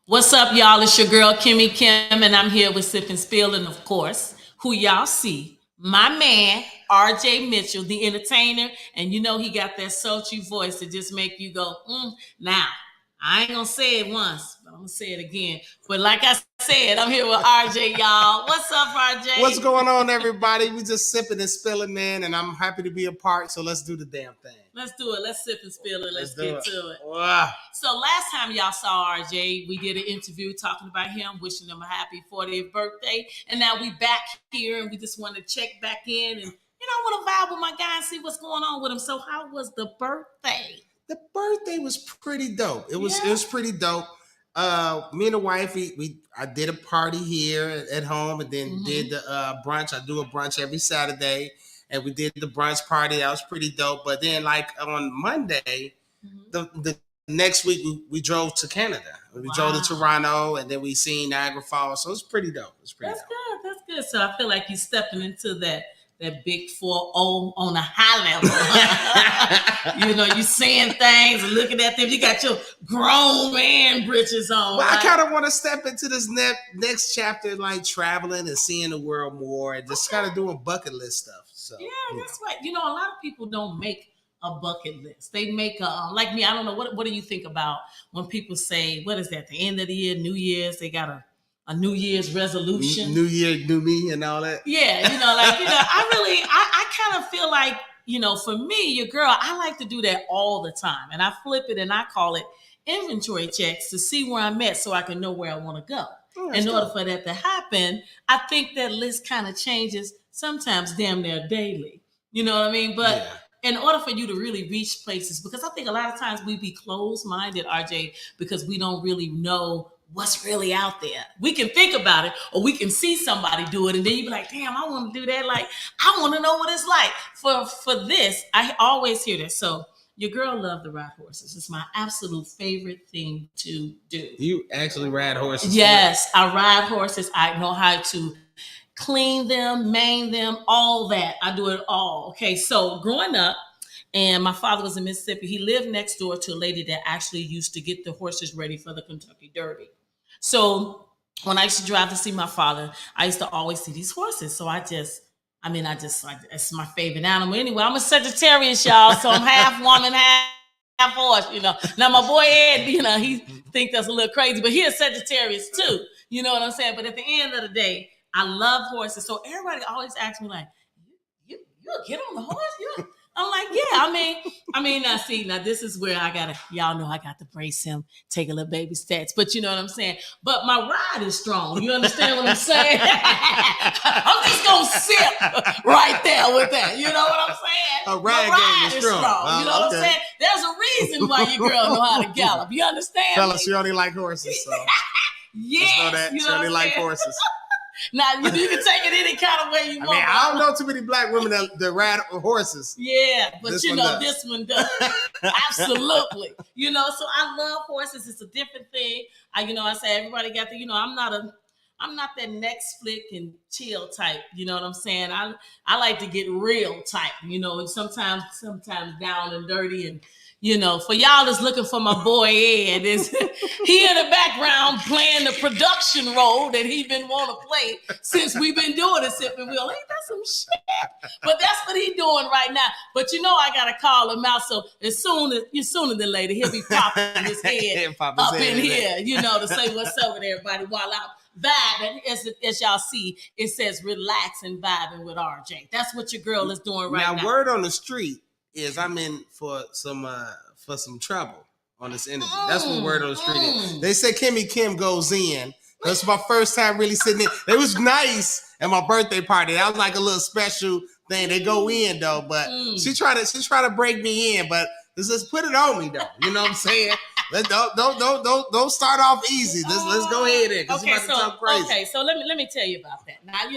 What's up, y'all? It's your girl, KIMMI Kim, and I'm here with Sip and Spill, and of course, who y'all see, my man, RJ Mitchell, the entertainer, and you know he got that sultry voice that just make you go, Now, I ain't gonna say it once, but I'm gonna say it again. But like I said, I'm here with RJ, y'all. What's up, RJ? What's going on, everybody? We just sipping and spilling, man, and I'm happy to be a part. So let's do the damn thing. Let's do it. Let's sip and spill it. Let's get to it. Wow. So last time y'all saw RJ, we did an interview talking about him, wishing him a happy 40th birthday. And now we back here and we just want to check back in and I want to vibe with my guy and see what's going on with him. So how was the birthday? The birthday was pretty dope. It was pretty dope. Me and the wife, I did a party here at home and then did the brunch. I do a brunch every Saturday. And we did the brunch party. That was pretty dope. But then, like on Monday, the next week we drove to Canada. We drove to Toronto, and then we seen Niagara Falls. So it's pretty dope. That's good. So I feel like you're stepping into that big 4-0 on a high level. You seeing things and looking at them. You got your grown man britches on. Well, right? I kind of want to step into this next chapter, like traveling and seeing the world more, and just kind of doing bucket list stuff. So that's right. A lot of people don't make a bucket list. They make like me. I don't know what do you think about when people say, what is that? The end of the year, New Year's, they got a New Year's resolution. New Year, new me, and all that. Yeah, I kind of feel like, for me, your girl, I like to do that all the time. And I flip it and I call it inventory checks to see where I'm at so I can know where I want to go. In order for that to happen, I think that list kind of changes sometimes damn near daily. You know what I mean? But in order for you to really reach places, because I think a lot of times we be closed-minded, RJ, because we don't really know what's really out there. We can think about it or we can see somebody do it and then you be like, damn, I want to do that. Like, I want to know what it's like. For this, I always hear that. So your girl loved to ride horses. It's my absolute favorite thing to do. You actually ride horses? Yes, I ride horses. I know how to clean them, main them, all that. I do it all. Okay, so growing up, and my father was in Mississippi, he lived next door to a lady that actually used to get the horses ready for the Kentucky Derby. So when I used to drive to see my father, I used to always see these horses. So I just like, it's my favorite animal. Anyway, I'm a Sagittarius, y'all. So I'm half woman, half horse, Now my boy Ed, he think that's a little crazy, but he a Sagittarius too. You know what I'm saying? But at the end of the day, I love horses. So everybody always asks me like, you get on the horse? I'm like, yeah, now this is where y'all know I got to brace him, take a little baby stats, but you know what I'm saying? But my ride is strong. You understand what I'm saying? I'm just going to sip right there with that. You know what I'm saying? A ride game is strong. Wow, you know what I'm saying? There's a reason why your girl know how to gallop. You understand? Fellas, she only like horses, so. Yes. Just know that. She only like horses. Now, you can take it any kind of way you want. I don't know too many black women that ride horses. Yeah, but this one does. Absolutely. So I love horses. It's a different thing. I say everybody got the, I'm not that Netflix and chill type. You know what I'm saying? I like to get real type, and sometimes down and dirty and for y'all that's looking for my boy Ed, he in the background playing the production role that he been want to play since we've been doing it, Sipping Wheel. Ain't that some shit? But that's what he doing right now. But I gotta call him out. So sooner than later, he'll be popping his head up in here, to say what's up with everybody while I'm vibing. As y'all see, it says relax and vibing with RJ. That's what your girl is doing right now. Now, word on the street is I'm in for some trouble on this interview. That's what word on the street is. They say KIMMI Kim goes in. That's my first time really sitting in. It was nice at my birthday party. That was like a little special thing. They go in though, but she tried to break me in, but let's put it on me though. You know what I'm saying? Don't start off easy. Let's go ahead and okay, so let me tell you about that. Now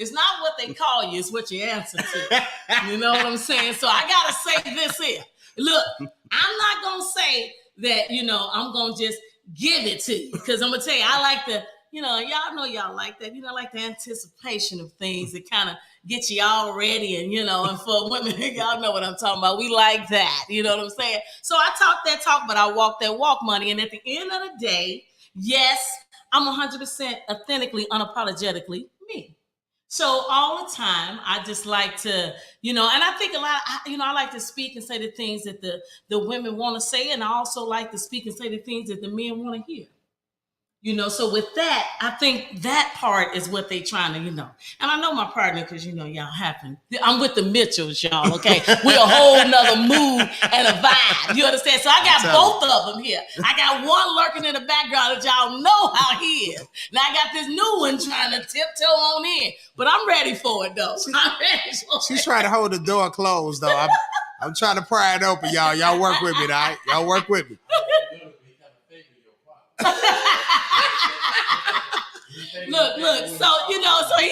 it's not what they call you, it's what you answer to. You know what I'm saying? So I gotta say this here. Look, I'm not gonna say that I'm gonna just give it to you because I'm gonna tell you I like to y'all know y'all like that. Like the anticipation of things that kind of get you all ready. And, and for women, y'all know what I'm talking about. We like that. You know what I'm saying? So I talk that talk, but I walk that walk, money. And at the end of the day, yes, I'm 100% authentically, unapologetically me. So all the time, I just like to, and I think a lot, I like to speak and say the things that the women want to say. And I also like to speak and say the things that the men want to hear. So with that, I think that part is what they trying to, And I know my partner, because y'all happen. I'm with the Mitchells, y'all. Okay, we're a whole nother mood and a vibe. You understand? So I got both of them here. I got one lurking in the background that y'all know how he is. Now I got this new one trying to tiptoe on in, but I'm ready for it though. She's trying to hold the door closed though. I'm trying to pry it open, y'all. Y'all work with me, all right? Y'all work with me. Look. So he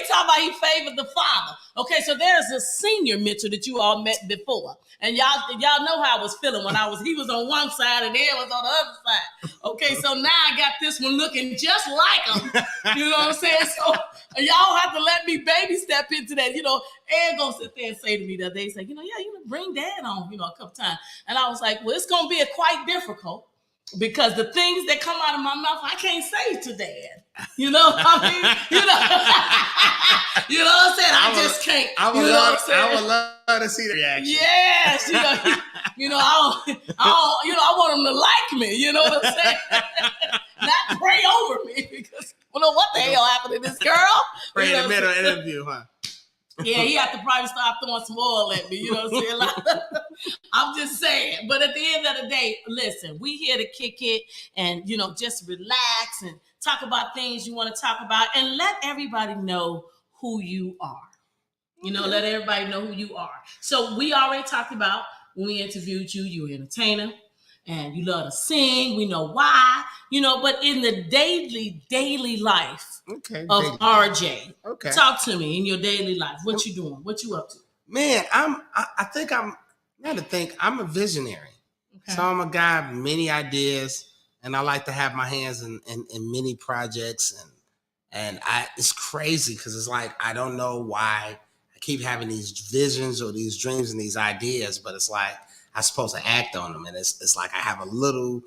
talking about he favored the father. Okay, so there's a senior Mitchell that you all met before, and y'all know how I was feeling when he was on one side and Ed was on the other side. Okay, so now I got this one looking just like him. You know what I'm saying? So y'all have to let me baby step into that. Ed gonna sit there and say to me the other day, say, bring Dad on, a couple times, and I was like, well, it's gonna be quite difficult. Because the things that come out of my mouth, I can't say to Dad. You know what I mean? You know what I'm saying? I just can't. I would love to see the reaction. Yes, I want him to like me. You know what I'm saying? Not pray over me because what the hell happened to this girl? Pray in the middle interview, huh? Yeah, he have to probably start throwing some oil at me. You know what I'm saying? I'm just saying. But at the end of the day, listen, we here to kick it and, just relax and talk about things you want to talk about and let everybody know who you are. Let everybody know who you are. So we already talked about when we interviewed you, you were an entertainer and you love to sing. We know why, but in the daily life, of RJ. Okay. Talk to me in your daily life. What you doing? What you up to? Man, I'm a visionary. Okay. So I'm a guy of many ideas and I like to have my hands in many projects and it's crazy because it's like I don't know why I keep having these visions or these dreams and these ideas, but it's like I'm supposed to act on them and it's like I have a little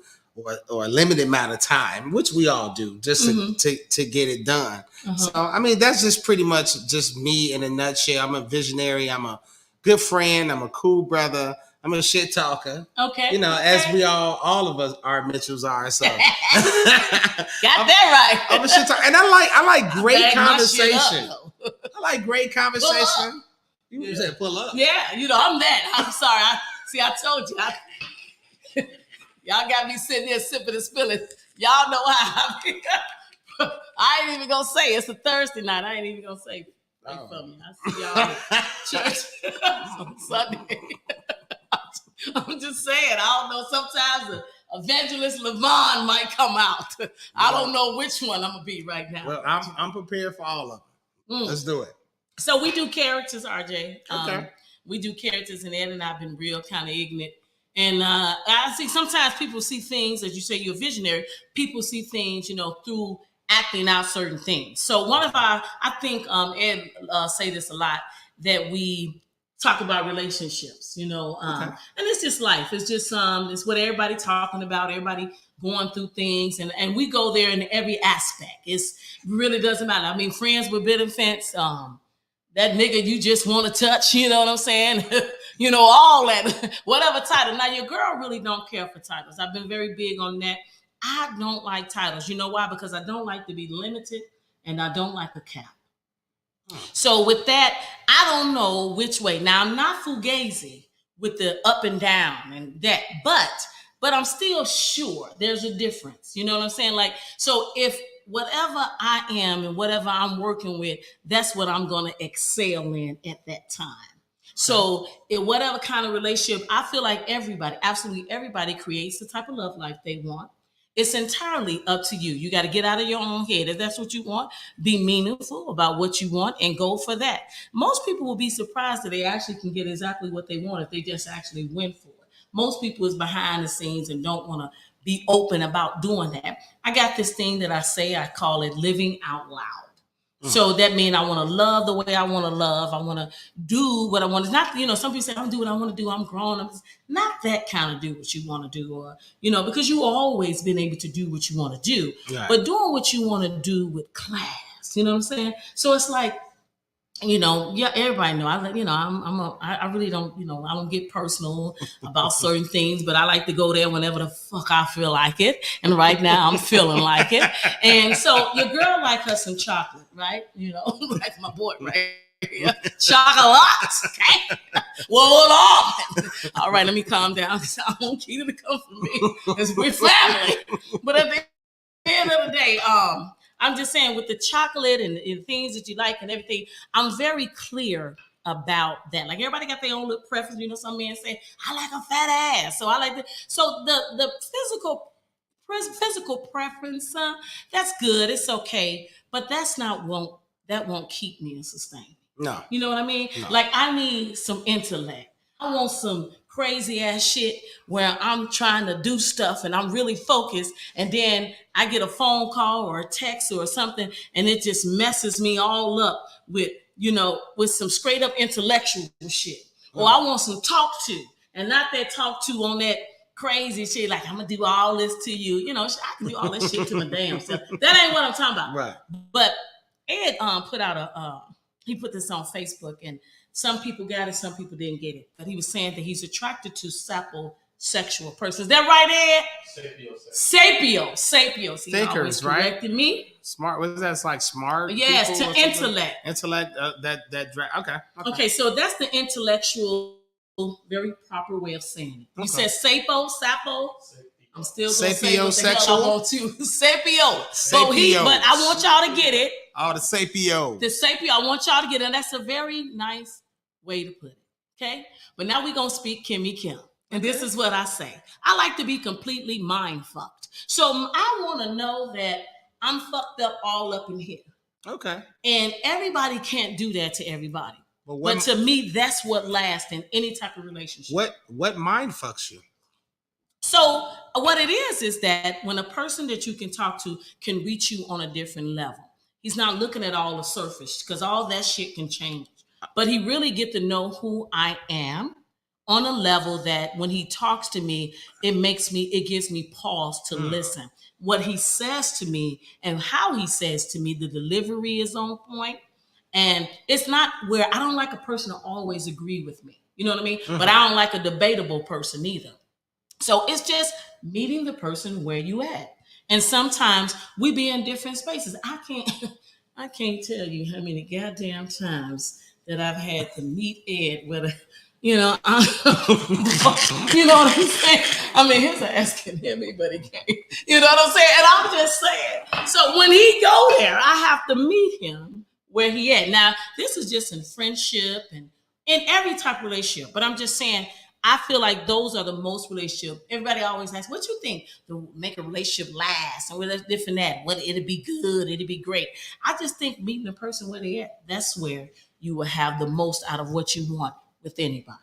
or a limited amount of time, which we all do, just to get it done. So, I mean, that's just pretty much just me in a nutshell. I'm a visionary. I'm a good friend. I'm a cool brother. I'm a shit talker. Okay. As we all of us, our Mitchells are. So got that right. I'm a shit talker. And I like great conversation. I like great conversation. You said pull up. Yeah, I'm that. I'm sorry. I told you. Y'all got me sitting there sipping and spilling. Y'all know how I ain't even gonna say it's a Thursday night. I ain't even gonna say for me. I see y'all at church on Sunday. I'm just saying, I don't know. Sometimes Evangelist Levon might come out. I don't know which one I'm gonna be right now. Well, I'm prepared for all of them. Let's do it. So we do characters, RJ. Okay. We do characters, and Ed and I've been real kind of ignorant. And I see sometimes people see things, as you say, you're a visionary. People see things, through acting out certain things. So one of I think Ed say this a lot, that we talk about relationships, okay. And it's just life. It's just it's what everybody talking about. Everybody going through things, and we go there in every aspect. It really doesn't matter. I mean, friends with benefits. That nigga you just want to touch, you know what I'm saying? All that, whatever title. Now, your girl really don't care for titles. I've been very big on that. I don't like titles. You know why? Because I don't like to be limited and I don't like a cap. So with that, I don't know which way. Now, I'm not fugazi with the up and down and that, but I'm still sure there's a difference. You know what I'm saying? Like, so if whatever I am and whatever I'm working with, that's what I'm going to excel in at that time. So in whatever kind of relationship, I feel like absolutely everybody creates the type of love life they want. It's entirely up to you. You got to get out of your own head. If that's what you want, be meaningful about what you want and go for that. Most people will be surprised that they actually can get exactly what they want if they just actually went for it. Most people is behind the scenes and don't want to be open about doing that. I got this thing that I call it living out loud. So that means I want to love the way I want to love. I want to do what I want. It's not, some people say, I don't do what I want to do. I'm grown. I'm not that kind of do what you want to do, or, because you always been able to do what you want to do, right. But doing what you want to do with class, you know what I'm saying? So it's like, everybody know I really don't, I don't get personal about certain things, but I like to go there whenever the fuck I feel like it. And right now I'm feeling like it. And so your girl like her some chocolate, right? Like my boy, right? Yeah. Chocolate, okay? Hold on. All right, let me calm down because I want Keita to come for me because we're family. But at the end of the day, I'm just saying with the chocolate and things that you like and everything, I'm very clear about that. Like everybody got their own little preference. Some men say, I like a fat ass. So I like that. So the physical preference, that's good. It's okay. But that won't keep me and sustain me. No. You know what I mean? No. Like I need some intellect. I want some crazy ass shit where I'm trying to do stuff and I'm really focused, and then I get a phone call or a text or something and it just messes me all up with some straight up intellectual shit. Or I want some talk to, and not that talk to on that crazy shit like I'm gonna do all this to you. I can do all this shit to my damn self. That ain't what I'm talking about. Right. But Ed put out he put this on Facebook, and some people got it, some people didn't get it. But he was saying that he's attracted to sapiosexual persons. Is that right, Ed? Sapio. See, thinkers, corrected me. Smart. What is that? It's like smart. Yes, to intellect. Intellect. Okay. So that's the intellectual, very proper way of saying it. You said sapo. I'm still gonna say what the hell I want to. Sapio. But I want y'all to get it. Oh, the sapio. The sapio. I want y'all to get it. And that's a very nice way to put it. Okay? But now we're gonna speak KIMMI Kim. And this is what I say. I like to be completely mind fucked. So I want to know that I'm fucked up all up in here. Okay. And everybody can't do that to everybody. But to me, that's what lasts in any type of relationship. What mind fucks you? So what it is that when a person that you can talk to can reach you on a different level, he's not looking at all the surface, because all that shit can change. But he really get to know who I am on a level that when he talks to me, it gives me pause to listen. What he says to me and how he says to me, the delivery is on point. And it's not where I don't like a person to always agree with me. You know what I mean? Mm-hmm. But I don't like a debatable person either. So it's just meeting the person where you at. And sometimes we be in different spaces. I can't tell you how many goddamn times that I've had to meet Ed with you know what I'm saying? I mean, his ass can hear me, but he can't. You know what I'm saying? And I'm just saying. So when he go there, I have to meet him where he at. Now, this is just in friendship and in every type of relationship. But I'm just saying, I feel like those are the most relationship. Everybody always asks, what you think to make a relationship last? And what's different that? What it'll be good, it'll be great. I just think meeting a person where they at, that's where you will have the most out of what you want with anybody.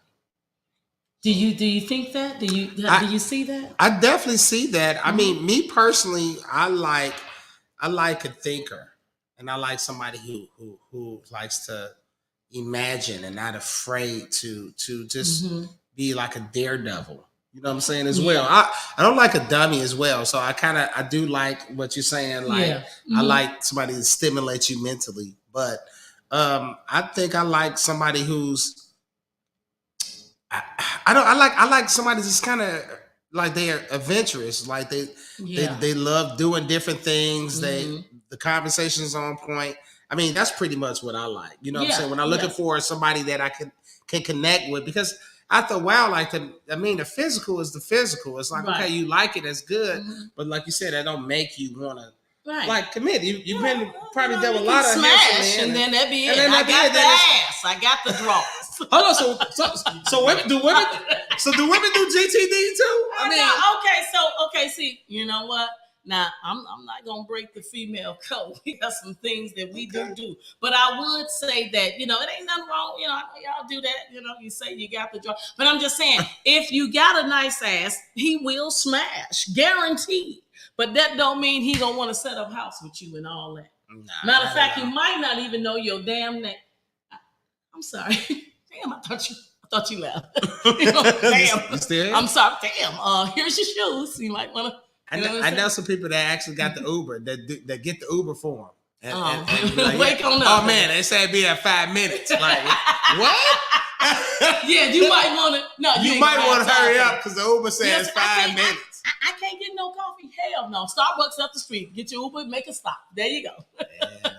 Do you think that? Do you see that? I definitely see that. Mm-hmm. I mean, me personally, I like a thinker, and I like somebody who likes to imagine and not afraid to just be like a daredevil. You know what I'm saying as well. I don't like a dummy as well. So I do like what you're saying. Like I like somebody to stimulate you mentally, but I think I like somebody who's I like somebody that's kind of like they're adventurous, like they love doing different things. The conversation is on point. I mean, that's pretty much what I like. You know what I'm saying? When I'm looking for somebody that I can connect with, because after a while, the physical is the physical. It's like, okay, you like it, that's good. But like you said, that don't make you want to like commit. You've been probably done with a lot of smash, and then that be it. I got the ass. I got the draws. Hold on. So women do GTD too? See, you know what? Now, I'm not gonna break the female code. We got some things that we do. But I would say that, it ain't nothing wrong. I know y'all do that. You say you got the draw. But I'm just saying, if you got a nice ass, he will smash. Guaranteed. But that don't mean he gonna want to set up house with you and all that. Nah, matter of fact, he might not even know your damn name. I'm sorry. Damn, I thought you left. Damn. You still? I'm sorry. Damn. Here's your shoes. You might want to. I know some people that actually got the Uber that get the Uber for them. And be like, wake on up. Oh man, they say it'd be at 5 minutes. Like what? Yeah, you might want to. No, you might want to hurry up because the Uber says 5 minutes. I can't get no coffee. Hell no. Starbucks up the street. Get your Uber, make a stop. There you go. Yeah.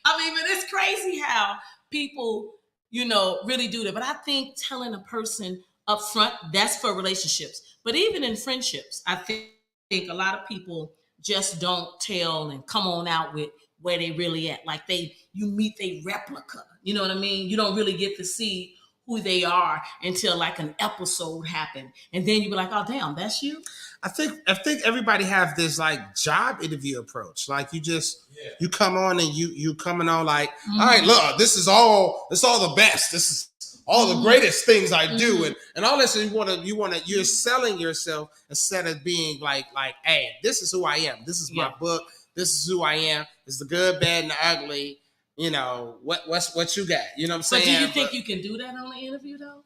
I mean, but it's crazy how people, really do that. But I think telling a person up front, that's for relationships. But even in friendships, I think a lot of people just don't tell and come on out with where they really at. Like you meet a replica. You know what I mean? You don't really get to see who they are until like an episode happened. And then you be like, oh damn, that's you. I think everybody have this like job interview approach. Like you come on and you coming on like, all right, look, this is all the best. This is all the greatest things I do, and all this. You're selling yourself instead of being like, hey, this is who I am. This is my book. This is who I am. It's the good, bad, and the ugly. What you got? You know what I'm saying? But do you think you can do that on an interview though?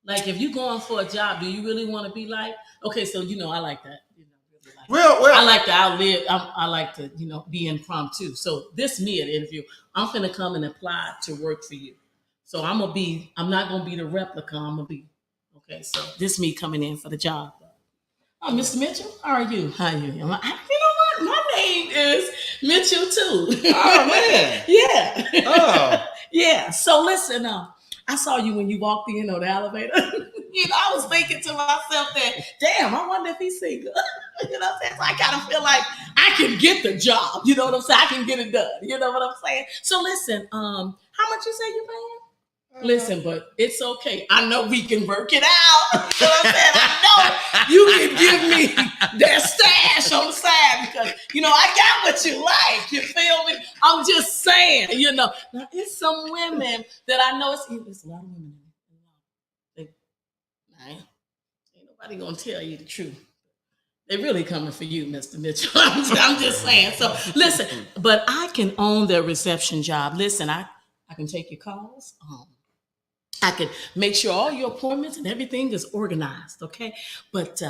Like if you're going for a job, do you really want to be like, okay, so I like that. Well, I like to outlive. I like to be impromptu. So this me at the interview, I'm finna come and apply to work for you. So I'm not gonna be the replica. I'm gonna be okay. So this me coming in for the job. Oh, Mr. Mitchell, how are you? How are you? You know what? My name is Mitchell too. Oh man. Yeah. Oh. Yeah. So listen, I saw you when you walked in on the elevator. I was thinking to myself that, damn, I wonder if he's single. You know what I'm saying? So I kind of feel like I can get the job. You know what I'm saying? I can get it done. You know what I'm saying? So listen, how much you say you paying? Listen, but it's okay. I know we can work it out. You know what I'm saying? I know you can give me that stash on the side because, I got what you like. You feel me? I'm just saying, Now, it's some women that I know. It's a lot of women. Ain't nobody going to tell you the truth. They're really coming for you, Mr. Mitchell. I'm just saying. So, listen, but I can own the reception job. Listen, I can take your calls. I can make sure all your appointments and everything is organized, okay? But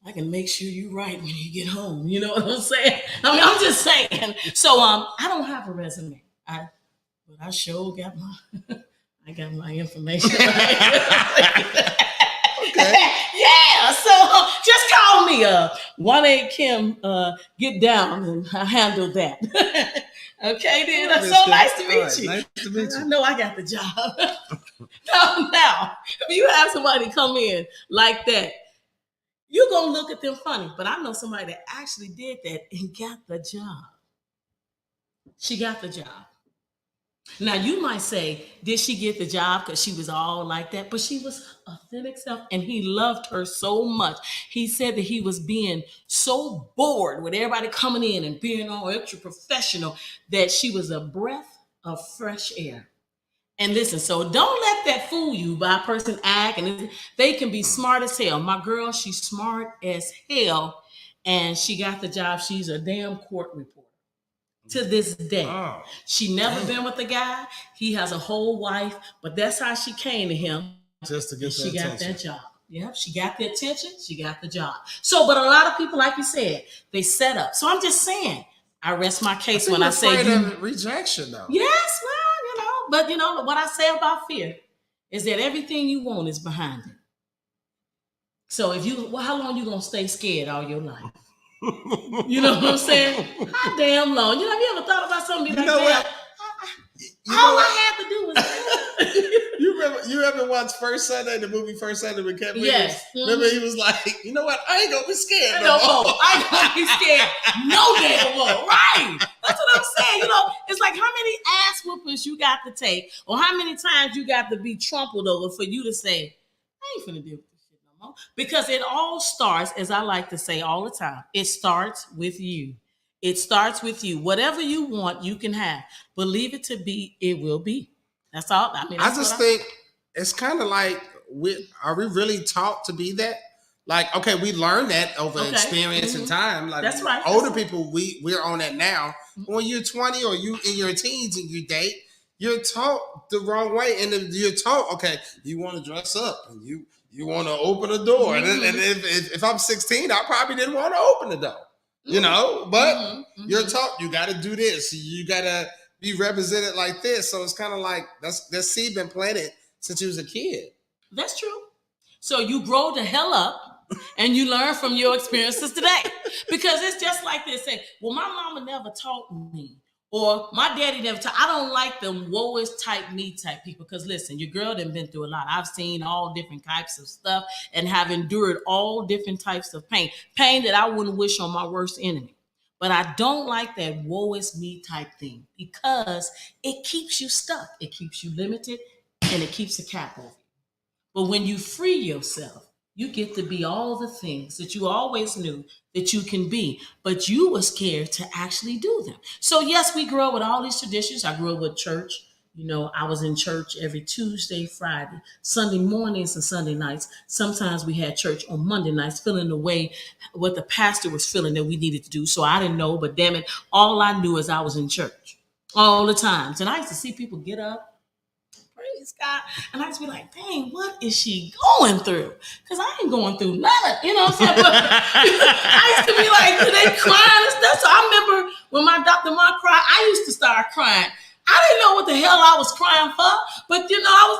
I can make sure you're right when you get home. You know what I'm saying? I mean, I'm just saying. So I don't have a resume. But I sure got my information. Right? Okay. Yeah. So just call me 1-8 Kim. Get down, and I handle that. Okay, then. That's so nice to meet you. Nice to meet you. I know I got the job. Now, if you have somebody come in like that, you're going to look at them funny. But I know somebody that actually did that and got the job. She got the job. Now, you might say, did she get the job because she was all like that? But she was authentic self, and he loved her so much. He said that he was being so bored with everybody coming in and being all extra professional that she was a breath of fresh air. And listen, so don't let that fool you by a person act, and they can be smart as hell. My girl, she's smart as hell, and she got the job. She's a damn court reporter. To this day. Oh, she never been with a guy. He has a whole wife, but that's how she came to him. Just to get she got that job. Yeah, she got the attention. She got the job. So, but a lot of people, like you said, they set up. So I'm just saying, I rest my case when I say rejection, though. Yes, well, but what I say about fear is that everything you want is behind it. So how long you gonna stay scared all your life? You know what I'm saying? How damn long? Have you ever thought about something like that? All I had to do was You ever watch First Sunday, the movie First Sunday with Kevin? Yes. Remember he was like, you know what? I ain't gonna be scared no more. I ain't gonna be scared no damn more. Right. That's what I'm saying. It's like how many ass whoopers you got to take, or how many times you got to be trampled over for you to say, I ain't finna deal with this shit no Because it all starts, as I like to say all the time, it starts with you. It starts with you. Whatever you want, you can have. Believe it to be, it will be. That's all. I mean, I that's just think it's kind of like, are we really taught to be that? Like, okay, we learn that over experience and time. Like, that's right. Older people, we're on that now. When you're 20 or you in your teens and you date, you're taught the wrong way, and you're taught, okay, you want to dress up and you want to open a door, and if I'm 16, I probably didn't want to open the door, you know. But you're taught you got to do this, you got to be represented like this. So it's kind of like that seed been planted since you was a kid. That's true. So you grow the hell up and you learn from your experiences today. Because it's just like this. Say, well, my mama never taught me. Or my daddy never taught. I don't like them woe is type me type people. Because listen, your girl done been through a lot. I've seen all different types of stuff and have endured all different types of pain. Pain that I wouldn't wish on my worst enemy. But I don't like that woe is me type thing because it keeps you stuck. It keeps you limited and it keeps a cap over you. But when you free yourself, you get to be all the things that you always knew that you can be, but you were scared to actually do them. So yes, we grew up with all these traditions. I grew up with church. You know, I was in church every Tuesday, Friday, Sunday mornings and Sunday nights. Sometimes we had church on Monday nights, feeling the way what the pastor was feeling that we needed to do. So I didn't know, but damn it, all I knew is I was in church all the times. And I used to see people get up, praise God. And I just be like, dang, what is she going through? Because I ain't going through nothing. You know what I'm saying? But I used to be like, they crying and stuff. So I remember when my Dr. Mark cried, I used to start crying. I didn't know what the hell I was crying for, but you know, I was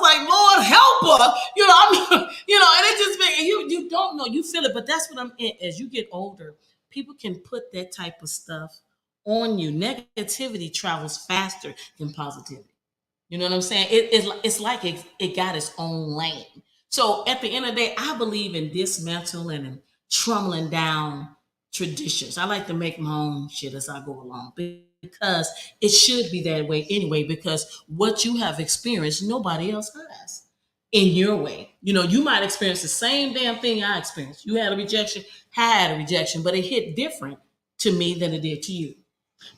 like, Lord, help her. You know, I mean, you know, and it just been, you don't know, you feel it, but that's what I'm in. As you get older, people can put that type of stuff on you. Negativity travels faster than positivity. You know what I'm saying? It's like it got its own lane. So at the end of the day, I believe in dismantling and trumling down traditions. I like to make my own shit as I go along because it should be that way anyway, because what you have experienced, nobody else has in your way. You know, you might experience the same damn thing I experienced. You had a rejection, had a rejection, but it hit different to me than it did to you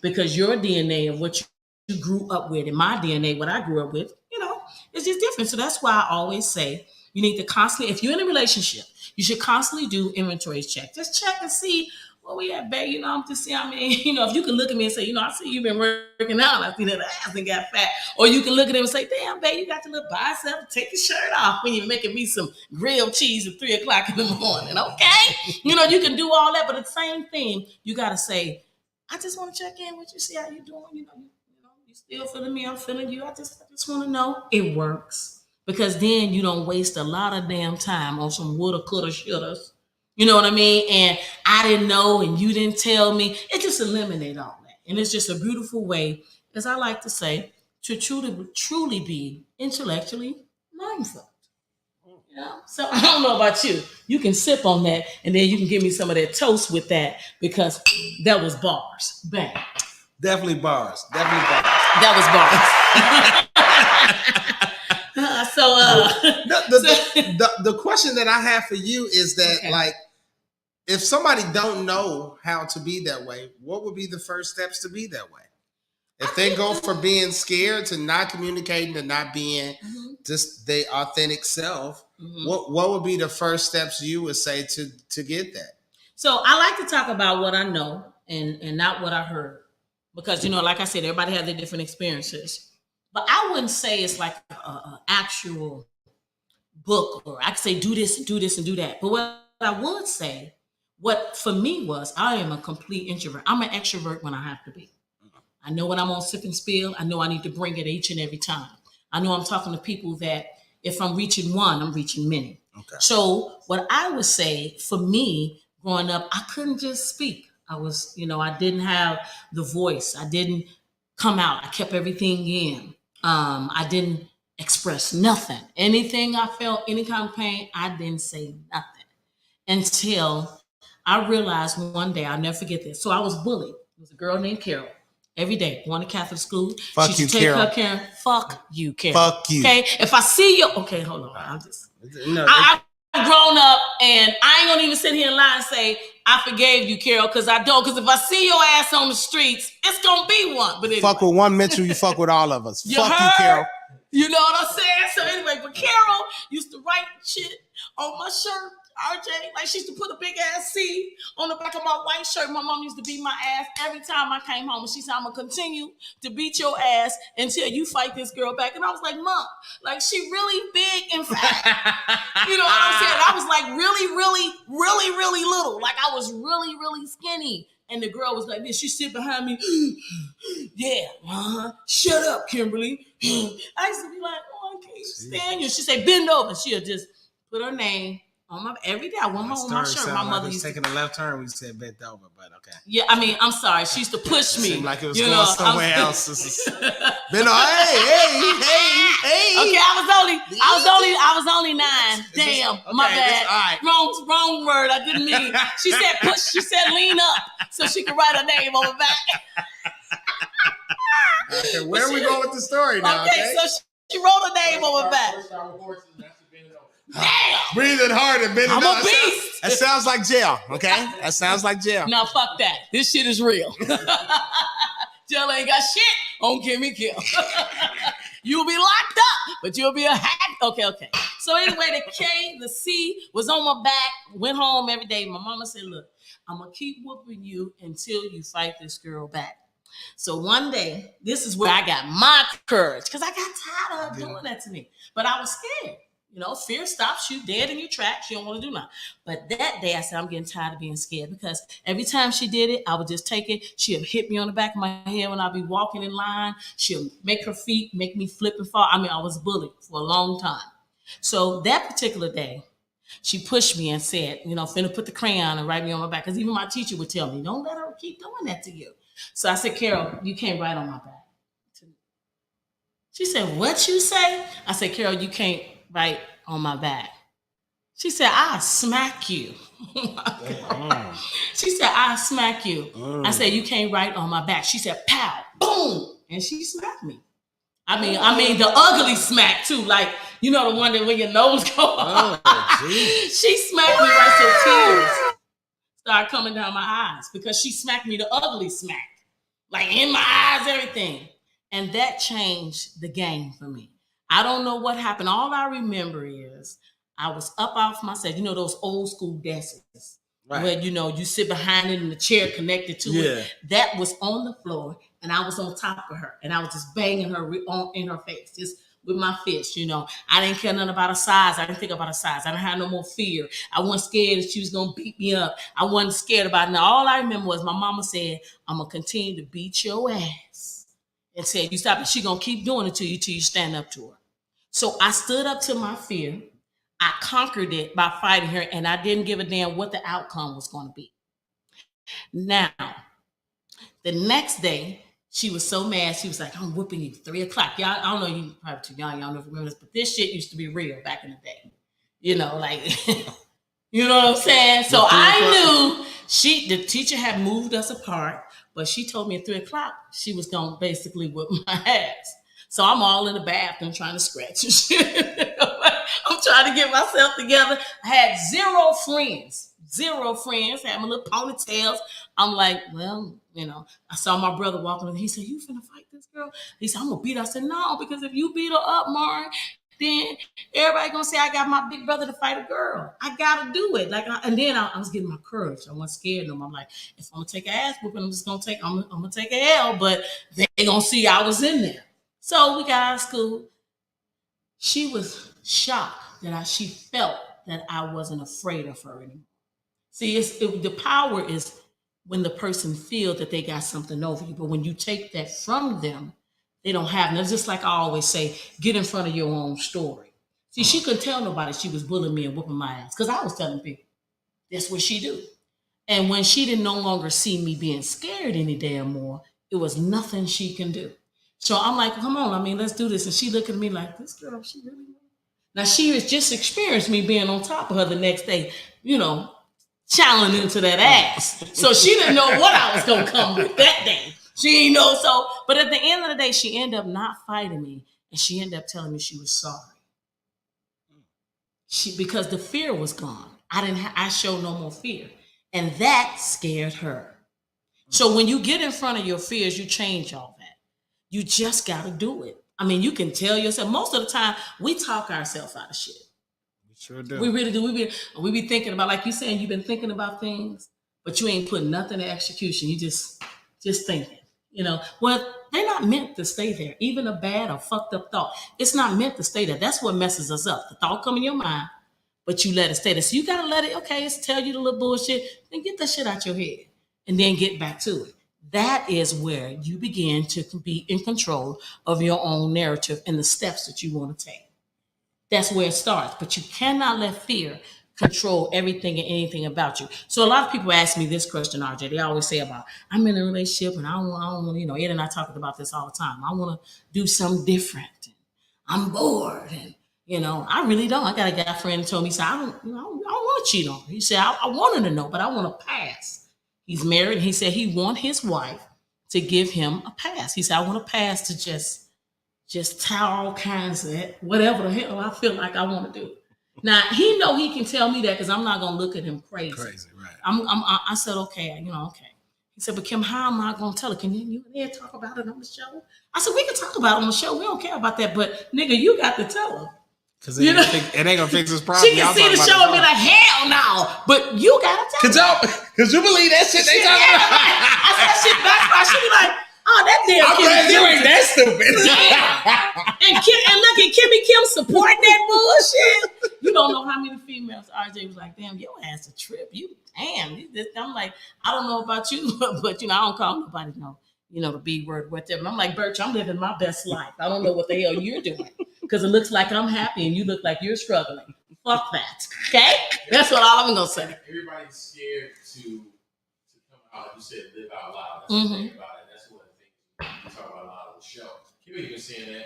because your DNA of what you grew up with and my DNA, what I grew up with, you know, it's just different. So that's why I always say you need to constantly, if you're in a relationship, you should constantly do inventory check. Just check and see where we at, babe. You know, I'm just saying, I mean, you know, if you can look at me and say, you know, I see you've been working out and I see that ass and got fat. Or you can look at them and say, damn, babe, you got your little bicep. Take your shirt off when you're making me some grilled cheese at 3:00 in the morning. Okay. You know, you can do all that, but the same thing, you got to say, I just want to check in with you, see how you doing. You know, you still feeling me, I'm feeling you. I just want to know it works. Because then you don't waste a lot of damn time on some woulda, coulda, shouldas. You know what I mean? And I didn't know and you didn't tell me. It just eliminates all that. And it's just a beautiful way, as I like to say, to truly be intellectually mindful. You know? So I don't know about you. You can sip on that and then you can give me some of that toast with that because that was bars. Bang. Definitely bars. Definitely bars. That was bars. The question that I have for you is that, okay, like, if somebody don't know how to be that way, what would be the first steps to be that way? If they go from being scared to not communicating to not being just their authentic self, what would be the first steps you would say to get that? So I like to talk about what I know and not what I heard. Because, you know, like I said, everybody has their different experiences. But I wouldn't say it's like an actual book, or I could say do this and do this and do that. But what I would say, what for me was, I am a complete introvert. I'm an extrovert when I have to be. I know when I'm on sip and spill, I know I need to bring it each and every time. I know I'm talking to people that if I'm reaching one, I'm reaching many. Okay. So what I would say for me growing up, I couldn't just speak. I was, you know, I didn't have the voice. I didn't come out. I kept everything in. I didn't express nothing. Anything I felt, any kind of pain, I didn't say nothing until I realized one day, I'll never forget this. So I was bullied. There was a girl named Carol. Every day, going to Catholic school. Fuck you, Carol. Fuck you, Carol. Fuck you. Okay, if I see you, okay, hold on. I'm just. No, grown up, and I ain't gonna even sit here and lie and say I forgave you, Carol, because I don't. Because if I see your ass on the streets, it's gonna be one. But anyway. Fuck with one Mitchell, you fuck with all of us. You Fuck heard? you, Carol. You know what I'm saying? So anyway, but Carol used to write shit on my shirt. RJ, like she used to put a big ass C on the back of my white shirt. My mom used to beat my ass every time I came home. And she said, I'm going to continue to beat your ass until you fight this girl back. And I was like, Mom, like she really big and fat. You know what I'm saying? I was like really little. Like I was really skinny. And the girl was like this. She sit behind me. Yeah, shut up, Kimberly. I used to be like, oh, I can't stand you. She said, bend over. She'll just put her name on my every day. I went home with my shirt. My mother used taking a left turn. We said bent over, but okay. Yeah, I mean, I'm sorry. She used to push me. Seemed like it was going somewhere else. Been hey. Okay, I was only 9. Damn, okay, my bad. Right. Wrong word. I didn't mean. She said push. She said lean up so she could write her name on the back. Okay, where are we going with the story now? Okay, so she wrote her name on her back. Damn. Breathing hard and bending I'm a beast. That sounds like jail, okay? That sounds like jail. No, fuck that. This shit is real. Jail ain't got shit on KIMMI Kim. You'll be locked up, but you'll be a hack. Okay. So anyway, the C was on my back. Went home every day. My mama said, look, I'm going to keep whooping you until you fight this girl back. So one day, this is where I got my courage because I got tired of doing that to me. But I was scared. You know, fear stops you dead in your tracks. You don't want to do nothing. But that day I said, I'm getting tired of being scared because every time she did it, I would just take it. She'll hit me on the back of my head when I'll be walking in line. She'll make her feet, make me flip and fall. I mean, I was bullied for a long time. So that particular day, she pushed me and said, you know, finna put the crayon and write me on my back. Because even my teacher would tell me, don't let her keep doing that to you. So I said, Carol, you can't write on my back. She said, what you say? I said, Carol, you can't write on my back. She said, I'll smack you. She said, I'll smack you. I said, you can't write on my back. She said, pow, boom. And she smacked me. I mean, the ugly smack too. Like, you know, the one that when your nose goes. She smacked me right so tears started coming down my eyes because she smacked me the ugly smack. Like in my eyes, everything. And that changed the game for me. I don't know what happened. All I remember is I was up off myself. You know, those old school desks where, you know, you sit behind it and the chair connected to it. That was on the floor and I was on top of her and I was just banging her in her face, just with my fist, you know. I didn't care nothing about her size. I didn't think about her size. I didn't have no more fear. I wasn't scared that she was going to beat me up. I wasn't scared about it. Now, all I remember was my mama said, I'm going to continue to beat your ass. And said, you stop it. She going to keep doing it to you till you stand up to her. So I stood up to my fear. I conquered it by fighting her, and I didn't give a damn what the outcome was going to be. Now, the next day, she was so mad. She was like, I'm whooping you 3 o'clock. Y'all, I don't know, you probably too young. Y'all don't remember this, but this shit used to be real back in the day. You know, like, you know what I'm saying? So I knew the teacher had moved us apart, but she told me at 3 o'clock she was going to basically whip my ass. So I'm all in the bathroom trying to scratch and shit. I'm trying to get myself together. I had zero friends, had my little ponytails. I'm like, well, you know, I saw my brother walking and he said, you finna fight this girl? He said, I'm gonna beat her. I said, no, because if you beat her up, Mari, then everybody gonna say I got my big brother to fight a girl. I gotta do it. And then I was getting my courage. I wasn't scared of them. I'm like, if I'm gonna take an ass whooping, I'm gonna take a L, but they gonna see I was in there. So we got out of school. She was shocked that she felt that I wasn't afraid of her anymore. See, the power is when the person feels that they got something over you. But when you take that from them, they don't have nothing. It's just like I always say, get in front of your own story. See, she couldn't tell nobody she was bullying me and whooping my ass because I was telling people. That's what she do. And when she didn't no longer see me being scared any damn more, it was nothing she can do. So I'm like, come on, I mean, let's do this. And she looked at me like, this girl, she really. Now she was just experienced me being on top of her the next day, you know, challenging into that ass. So she didn't know what I was gonna come with that day. She didn't know. So, but at the end of the day, she ended up not fighting me, and she ended up telling me she was sorry. because the fear was gone. I showed no more fear. And that scared her. So when you get in front of your fears, you change all that. You just got to do it. I mean, you can tell yourself, most of the time, we talk ourselves out of shit. We sure do. We really do. We be thinking about, like you saying, you've been thinking about things, but you ain't putting nothing to execution. You just thinking, well, they're not meant to stay there. Even a bad or fucked up thought, it's not meant to stay there. That's what messes us up. The thought come in your mind, but you let it stay there. So you got to let it, okay, it's tell you the little bullshit, then get that shit out your head and then get back to it. That is where you begin to be in control of your own narrative and the steps that you want to take. That's where it starts. But you cannot let fear control everything and anything about you. So a lot of people ask me this question, RJ. They always say about, I'm in a relationship and I don't want, Ed and I talking about this all the time. I want to do something different. I'm bored. And, I really don't. I got a guy friend who told me, he said, I don't want to cheat on her. He said, I want her to know, but I want to pass. He's married. And he said he want his wife to give him a pass. He said, I want a pass to just tell all kinds of whatever the hell I feel like I want to do. Now he know he can tell me that because I'm not gonna look at him crazy. Crazy, right? I said okay, okay. He said, but Kim, how am I gonna tell her? Can you and Ed talk about it on the show? I said we can talk about it on the show. We don't care about that, but nigga, you got to tell her. Because it ain't gonna fix this problem. She can see the show and be like, hell no, but you gotta tell her. Because you believe that shit they talking about. Right. I said that shit backfire. She be like, oh, that damn I'm glad you ain't that stupid. And look at KIMMI Kim supporting that bullshit. You don't know how many females RJ was like, damn, your ass a trip. I'm like, I don't know about you, but I don't call nobody the B word with them. I'm like, Birch, I'm living my best life. I don't know what the hell you're doing. Because it looks like I'm happy and you look like you're struggling. Fuck that. Okay? That's what all I'm gonna say. Everybody's scared to come out. You said live out loud. That's the thing about it. That's one of the things we talk about a lot on the show. Kimmy been saying that.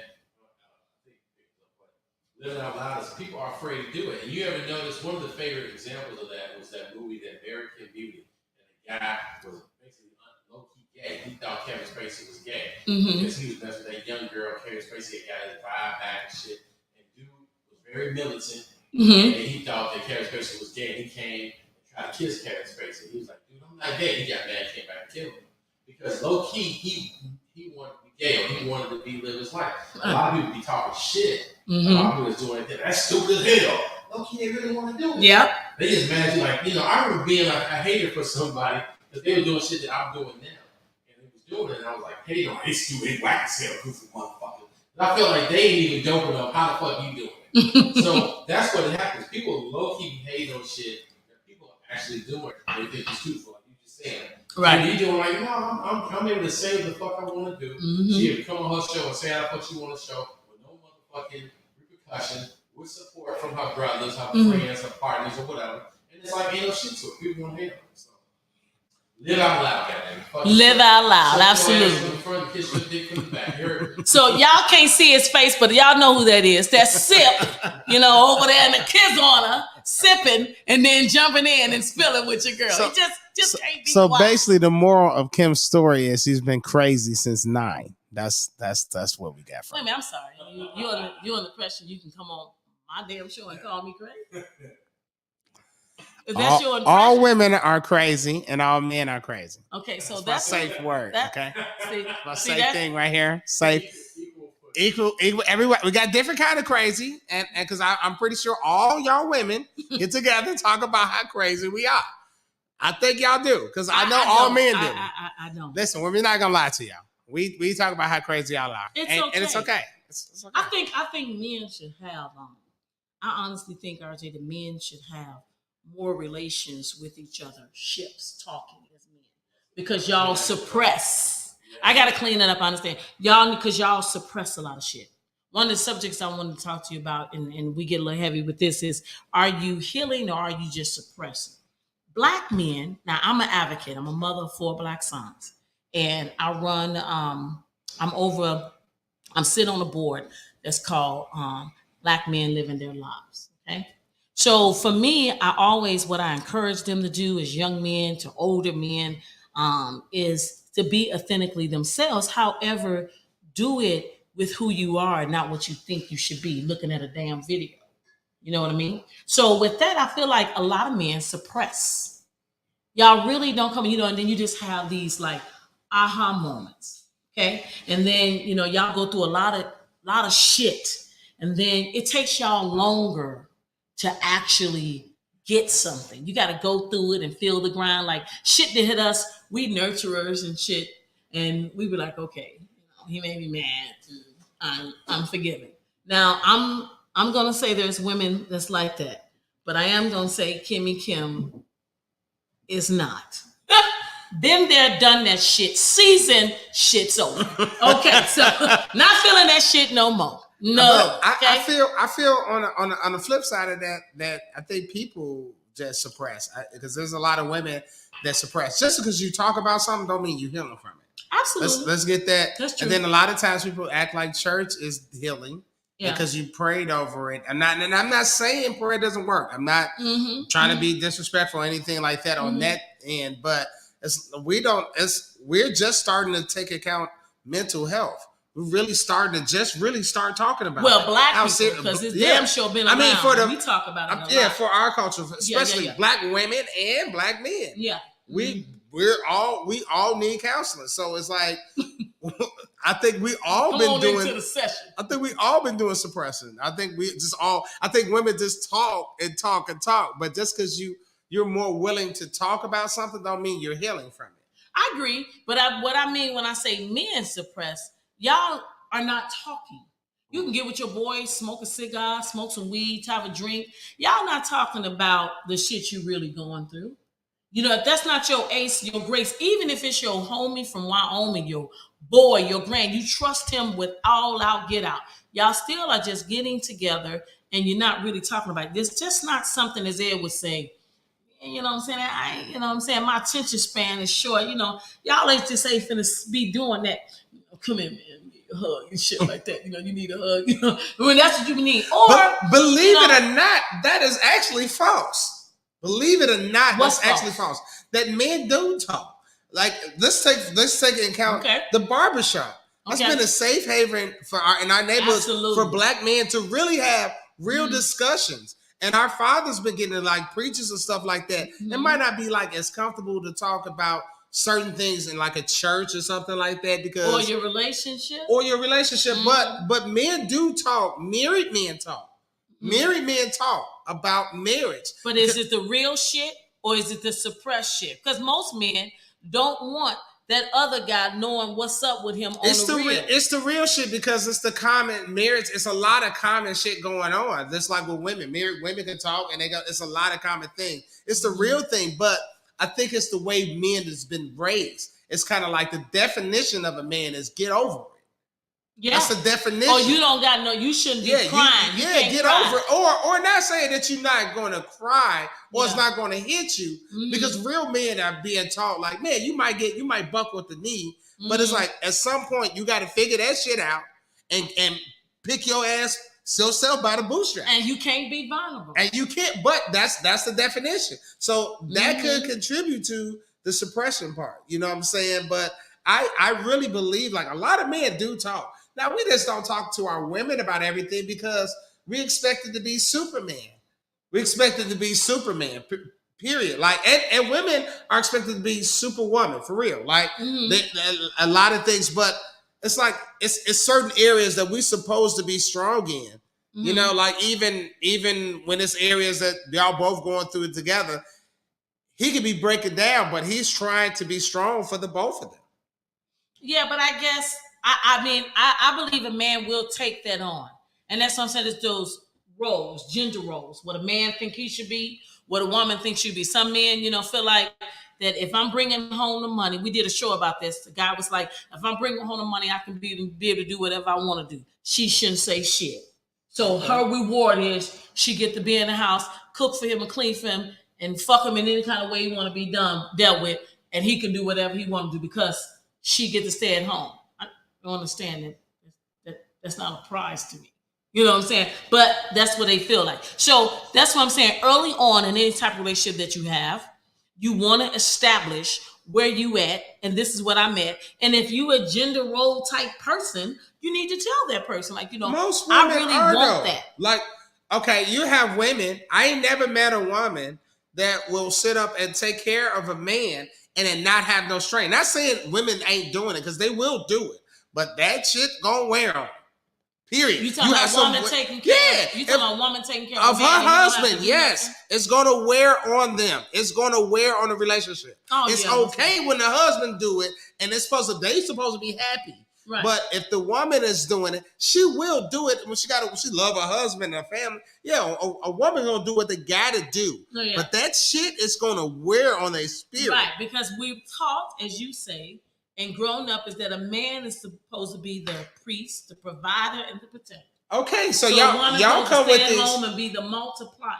Living out loud is people are afraid to do it. And you ever notice one of the favorite examples of that was that movie, that American Beauty. And the guy was basically low-key gay. He thought Kevin Spacey was gay. Because he was messing with that young girl. Kevin Spacey had got his vibe back and shit. And dude was very militant. And he thought that Kevin Spacey was gay. He came and tried to kiss Kevin Spacey. He was like, dude, I'm not gay. He got mad, came back and killed him. Because low-key, he wanted to be gay, or he wanted to live his life. A lot of people be talking shit. A lot of people is doing it. That's stupid as hell. Low-key, they really want to do it. Yeah. They just imagine, I remember being like a hater for somebody because they were doing shit that I'm doing now. And they was doing it, and I was like, hey, don't hate you, they whack as hell, goofy motherfucker. And I felt like they ain't even doping up. How the fuck you doing it? So that's what happens. People low-key behave on shit that people are actually doing. They think it's truthful, like you just said. Right. And you doing like, no, I'm able to say what the fuck I want to do. She had to come on her show and say how the fuck she want to show with no motherfucking repercussion, with support from her brothers, her friends, her partners, or whatever. And it's like, ain't no shit to it. People don't hate them. So live out loud, goddamn. Live out loud, absolutely. So y'all can't see his face, but y'all know who that is. That Sip, over there in the kids on her, sipping and then jumping in and spilling with your girl. He just can't be so quiet. Basically, the moral of Kim's story is she's been crazy since 9. That's what we got from. Wait a minute, I'm sorry. You're under pressure. You can come on my damn show and call me crazy. All women are crazy and all men are crazy. Okay, so that's my safe word. Okay, my safe thing right here. Safe, equal. Everyone, we got different kind of crazy, and because I'm pretty sure all y'all women get together and talk about how crazy we are. I think y'all do, because I know all men do. I don't. Listen, we're not gonna lie to y'all. We talk about how crazy y'all are, and it's okay. It's okay. I think men should have. I honestly think, RJ, that men should have more relations with each other, ships talking as men, because y'all suppress. I gotta clean that up. I understand because y'all suppress a lot of shit. One of the subjects I wanted to talk to you about, and we get a little heavy with this, is: are you healing or are you just suppressing? Black men. Now, I'm an advocate. I'm a mother of 4 black sons, and I run. I'm sitting on a board that's called Black Men Living Their Lives. Okay. So for me, what I encourage them to do as young men to older men is to be authentically themselves. However, do it with who you are and not what you think you should be looking at a damn video. You know what I mean? So with that, I feel like a lot of men suppress. Y'all really don't come, and then you just have these like aha moments. Okay. And then, y'all go through a lot of shit. And then it takes y'all longer to actually get something. You got to go through it and feel the grind. Like shit that hit us, we nurturers and shit. And we were like, okay, he made me mad. I'm forgiving. Now I'm gonna say there's women that's like that, but I am gonna say KIMMI Kim is not. Been there, done that shit. Season, shit's over. Okay, so not feeling that shit no more. No. I feel on the flip side of that I think people just suppress because there's a lot of women that suppress. Just because you talk about something don't mean you're healing from it. Absolutely. Let's get that. That's true. And then a lot of times people act like church is healing. Yeah. Because you prayed over it. And I'm not saying prayer doesn't work. I'm not trying to be disrespectful or anything like that on that end. But we're just starting to take account mental health. We're really starting to start talking about it. Black people, because it's damn sure been around. We talk about it a lot. For our culture, especially black women and black men. Yeah. We all need counseling. So it's like I think we all been doing into the session. I think we all been doing suppressing. I think women just talk and talk and talk, but just because you're more willing to talk about something don't mean you're healing from it. I agree, but what I mean when I say men suppress, y'all are not talking. You can get with your boys, smoke a cigar, smoke some weed, have a drink. Y'all not talking about the shit you really going through. If that's not your ace, your grace, even if it's your homie from Wyoming, your boy, your grand, you trust him with all out, get out. Y'all still are just getting together and you're not really talking about it. It's just not something, as Ed would say, you know what I'm saying? My attention span is short. Y'all ain't just ain't finna be doing that. Come in, man, a hug and shit like that. You need a hug. When that's what you need. Or but believe it or not, that is actually false. Believe it or not, that's actually false. That men do talk. Like let's take into account the barbershop. That's been a safe haven in our neighborhoods for black men to really have real discussions. And our fathers been getting like preachers and stuff like that. It might not be like as comfortable to talk about certain things in like a church or something like that because or your relationship. But men do talk. Married men talk. Married men talk about marriage. But is it the real shit or is it the suppressed shit? Because most men don't want that other guy knowing what's up with him on the real. It's the real shit because it's the common marriage. It's a lot of common shit going on. Just like with women. Married women can talk and it's a lot of common things. It's the real thing, but I think it's the way men has been raised. It's kind of like the definition of a man is get over it. Yeah. That's the definition. Oh, you don't got you shouldn't be crying. Get over it. Or not saying that you're not going to cry or it's not going to hit you because real men are being taught like, man, you might buck with the knee, but it's like at some point you got to figure that shit out and pick your ass yourself by the bootstrap. And you can't be vulnerable. And you can't, but that's the definition. So that could contribute to the suppression part. You know what I'm saying? But I really believe like a lot of men do talk. Now, we just don't talk to our women about everything because we expect it to be Superman. We expect it to be Superman, period. Like, and women are expected to be Superwoman, for real. Like, a lot of things, but it's like, it's certain areas that we're supposed to be strong in. You know, like even when it's areas that y'all both going through it together, he could be breaking down, but he's trying to be strong for the both of them. Yeah, but I guess... I believe a man will take that on. And that's what I'm saying, it's those roles, gender roles, what a man think he should be, what a woman thinks she should be. Some men, feel like that if I'm bringing home the money, we did a show about this. The guy was like, if I'm bringing home the money, I can be able to do whatever I want to do. She shouldn't say shit. So her reward is she get to be in the house, cook for him and clean for him and fuck him in any kind of way he want to be dealt with. And he can do whatever he want to do because she get to stay at home. I don't understand that that's not a prize to me. You know what I'm saying? But that's what they feel like. So that's what I'm saying. Early on in any type of relationship that you have, you want to establish where you at, and this is what I'm at. And if you a gender role type person, you need to tell that person, like, most women I really want that. Like, Okay, you have women. I ain't never met a woman that will sit up and take care of a man and then not have no strain. Not saying women ain't doing it because they will do it, but that shit gonna wear on. Period. You talking about a woman taking care? Yeah. You talking about a woman taking care of her husband? Yes, it's gonna wear on them. It's gonna wear on the relationship. It's okay when the husband do it, and they supposed to be happy. Right. But if the woman is doing it, she will do it when she love her husband and her family. Yeah, a woman gonna do what they gotta do. Oh, yeah. But that shit is gonna wear on their spirit. Right, because we've taught, as you say, and grown up, is that a man is supposed to be the priest, the provider, and the protector. Okay, so y'all come with this. Home and be the multiplier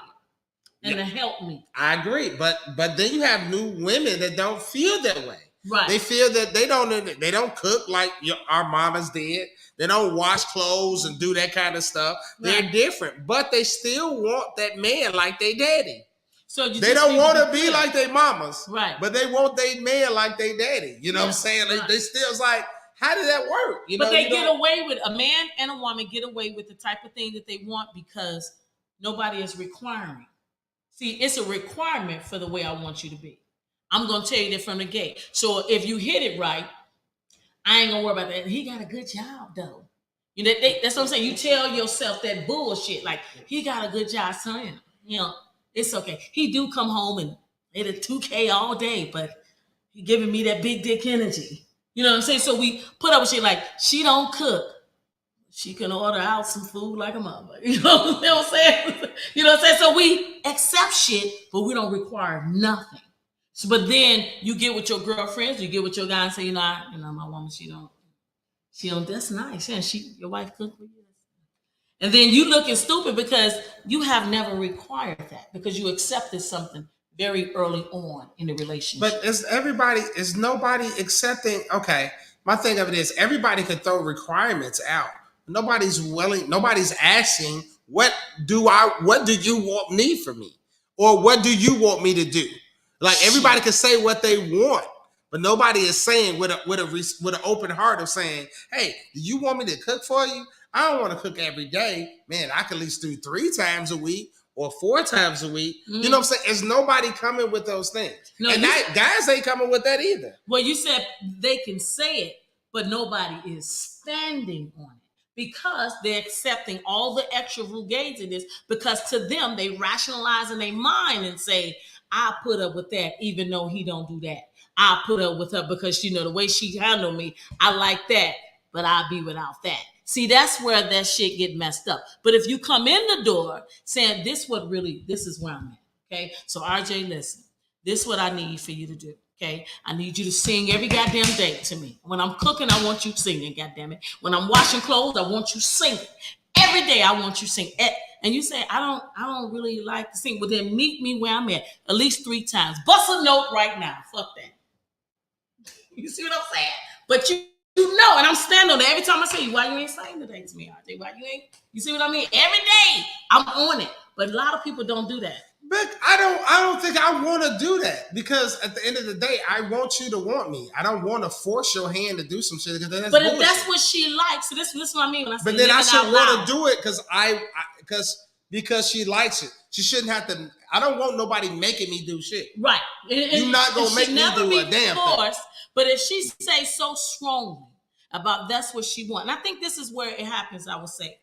and the help me. I agree, but then you have new women that don't feel that way. Right. They feel that they don't cook like our mamas did. They don't wash clothes and do that kind of stuff. Right. They're different, but they still want that man like they daddy. So they don't want to be like their mamas, right? But they want their man like they daddy. You know what I'm saying? Right. They still, it's like, how did that work? But they get away with, a man and a woman get away with the type of thing that they want because nobody is requiring. See, it's a requirement for the way I want you to be. I'm going to tell you that from the gate. So if you hit it right, I ain't going to worry about that. He got a good job, though. You know, that's what I'm saying. You tell yourself that bullshit. Like, he got a good job, son. You know, it's okay. He do come home and hit a 2K all day, but he giving me that big dick energy. You know what I'm saying? So we put up with shit like, she don't cook. She can order out some food like a mother. You know what I'm saying? You know what I'm saying? So we accept shit, but we don't require nothing. So, but then you get with your girlfriends, you get with your guy and say, my woman, she don't, that's nice. Yeah, your wife cooked for you. And then you looking stupid because you have never required that because you accepted something very early on in the relationship. But is nobody accepting? Okay, my thing of it is everybody could throw requirements out. Nobody's asking, what do you want me from me? Or what do you want me to do? Like everybody can say what they want, but nobody is saying with an open heart of saying, hey, do you want me to cook for you? I don't want to cook every day. Man, I can at least do 3 times a week or 4 times a week. Mm-hmm. You know what I'm saying? There's nobody coming with those things. No, and guys ain't coming with that either. Well, you said they can say it, but nobody is standing on it because they're accepting all the extra rugates in this because to them, they rationalize in their mind and say, I put up with that even though he don't do that. I put up with her because, the way she handled me, I like that, but I'll be without that. See, that's where that shit get messed up. But if you come in the door saying this is where I'm at, okay? So RJ, listen, this is what I need for you to do, okay? I need you to sing every goddamn day to me. When I'm cooking, I want you singing, goddamn it. When I'm washing clothes, I want you singing. Every day I want you sing. And you say, I don't really like to sing. Well, then meet me where I'm at least 3 times. Bust a note right now. Fuck that. You see what I'm saying? But you know, and I'm standing on it every time I say, why you ain't saying today to me, RJ? Why you ain't? You see what I mean? Every day I'm on it. But a lot of people don't do that. But I don't think I want to do that because at the end of the day, I want you to want me. I don't want to force your hand to do some shit because that's bullshit. If that's what she likes, so this is what I mean when I say. But then I should want to do it because she likes it. She shouldn't have to. I don't want nobody making me do shit. Right. You're not gonna make me do a damn thing. But if she says so strongly about that's what she wants, and I think this is where it happens, I would say,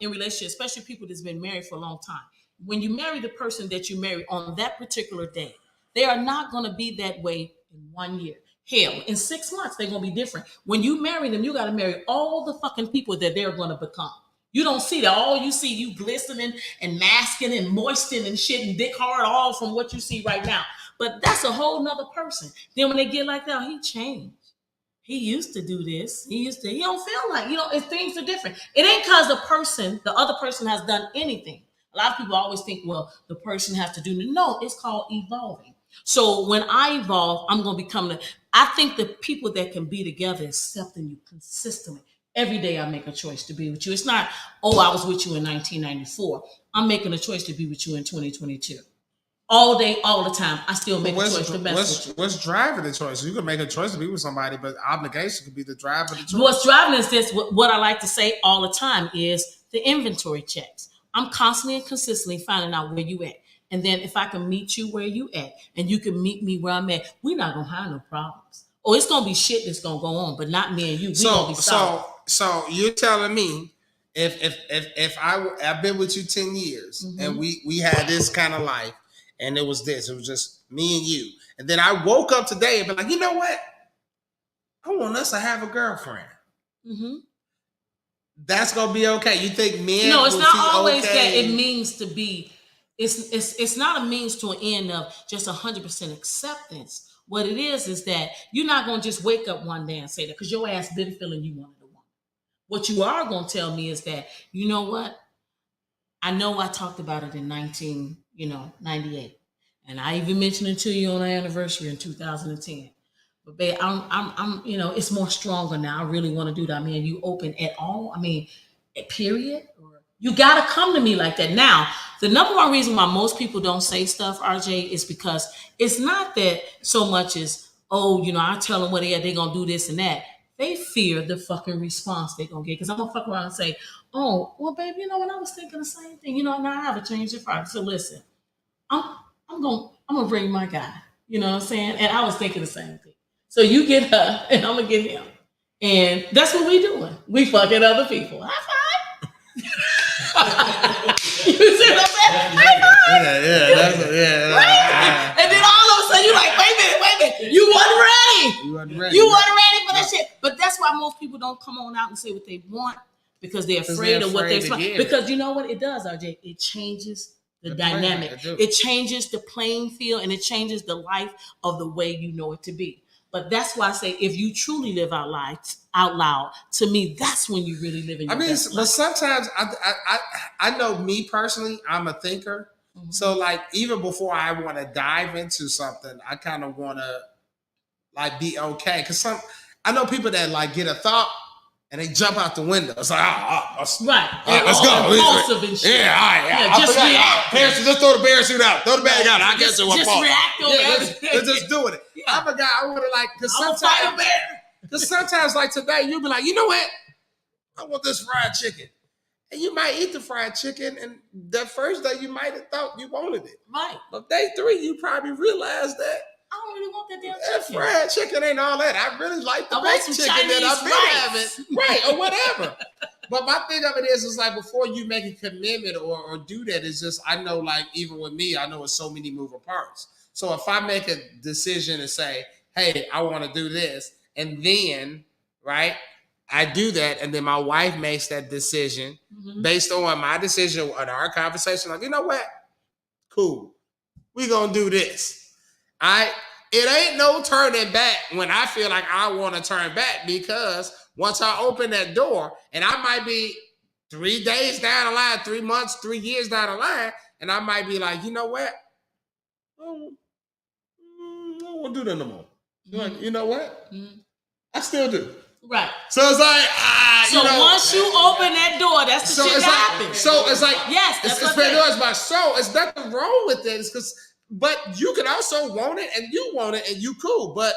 in relationships, especially people that's been married for a long time. When you marry the person that you marry on that particular day, they are not going to be that way in 1 year. Hell, in 6 months, they're going to be different. When you marry them, you got to marry all the fucking people that they're going to become. You don't see that. All you see, you glistening and masking and moistening and shit and dick hard all from what you see right now. But that's a whole nother person. Then when they get like that, he changed. He used to do this. He don't feel like, if things are different. It ain't because the other person has done anything. A lot of people always think, well, the person has to do it. No, it's called evolving. So when I evolve, I'm going to become I think the people that can be together accepting you consistently. Every day I make a choice to be with you. It's not, I was with you in 1994. I'm making a choice to be with you in 2022. All day, all the time, I still make a choice to best with you. What's driving the choice? You can make a choice to be with somebody, but obligation could be the drive of the choice. What's driving is this, what I like to say all the time is the inventory checks. I'm constantly and consistently finding out where you at. And then if I can meet you where you at and you can meet me where I'm at, we're not gonna have no problems. Oh, it's gonna be shit that's gonna go on, but not me and you. We gonna be solid. So you're telling me if I've been with you 10 years and we had this kind of life and it was just me and you, and then I woke up today and be like, you know what? I want us to have a girlfriend. That's gonna be okay. You think men? No, it's not always okay? that it means to be. It's not a means to an end of just 100% acceptance. What it is that you're not gonna just wake up one day and say that because your ass been feeling you wanted a woman. What you are gonna tell me is that, you know what? I know I talked about it in 98, and I even mentioned it to you on our anniversary in 2010. But babe, I'm it's more stronger now. I really want to do that. I mean, you open at all? I mean, period? Or you gotta come to me like that. Now, the number one reason why most people don't say stuff, RJ, is because it's not that so much as, oh, I tell them what they're gonna do this and that. They fear the fucking response they're gonna get. Because I'm gonna fuck around and say, oh, well, babe, when I was thinking the same thing, now I have a change of heart. So listen, I'm gonna bring my guy. You know what I'm saying? And I was thinking the same thing. So you get her, and I'm gonna get him, and that's what we doing. We fucking other people. High five. You see what I'm saying? High five. Yeah. Right? And then all of a sudden you're like, wait a minute. You wasn't ready. You wasn't ready for that shit. But that's why most people don't come on out and say what they want because they're afraid of what they're trying. Because you know what it does, RJ? It changes the dynamic. It changes the playing field, and it changes the life of the way you know it to be. But that's why I say, if you truly live out loud, to me, that's when you really live in your best life. But sometimes I know me personally, I'm a thinker. So like even before I want to dive into something, I kind of want to like be okay. Because I know people that like get a thought and they jump out the window. It's like, let's go. Impulsive and shit. Yeah, all right. Yeah, just react. Just throw the parachute out. Throw the bag out. I guess it was just react on everything. They're just doing it. Yeah. I'm a guy. I want to like because sometimes like today you'll be like, you know what? I want this fried chicken, and you might eat the fried chicken, and that first day you might have thought you wanted it. Right. But day 3 you probably realized that. I don't really want that damn chicken. Fried chicken ain't all that. I really like the baked chicken Chinese that I've been having. Right, or whatever. But my thing of it is like before you make a commitment or do that, it's just, I know like even with me, I know it's so many moving parts. So if I make a decision and say, hey, I want to do this, and then, right, I do that, and then my wife makes that decision based on my decision on our conversation, like, you know what? Cool. We're going to do this. It ain't no turning back when I feel like I want to turn back, because once I open that door, and I might be 3 days down the line, 3 months, 3 years down the line, and I might be like, you know what? I don't want to do that no more. Like, you know what? I still do. Right. So it's like, once you open that door, that's the shit that happens. So it's like, yes, that's it's my soul. It's nothing wrong with it. It's because, but you can also want it, and you want it, and you cool. But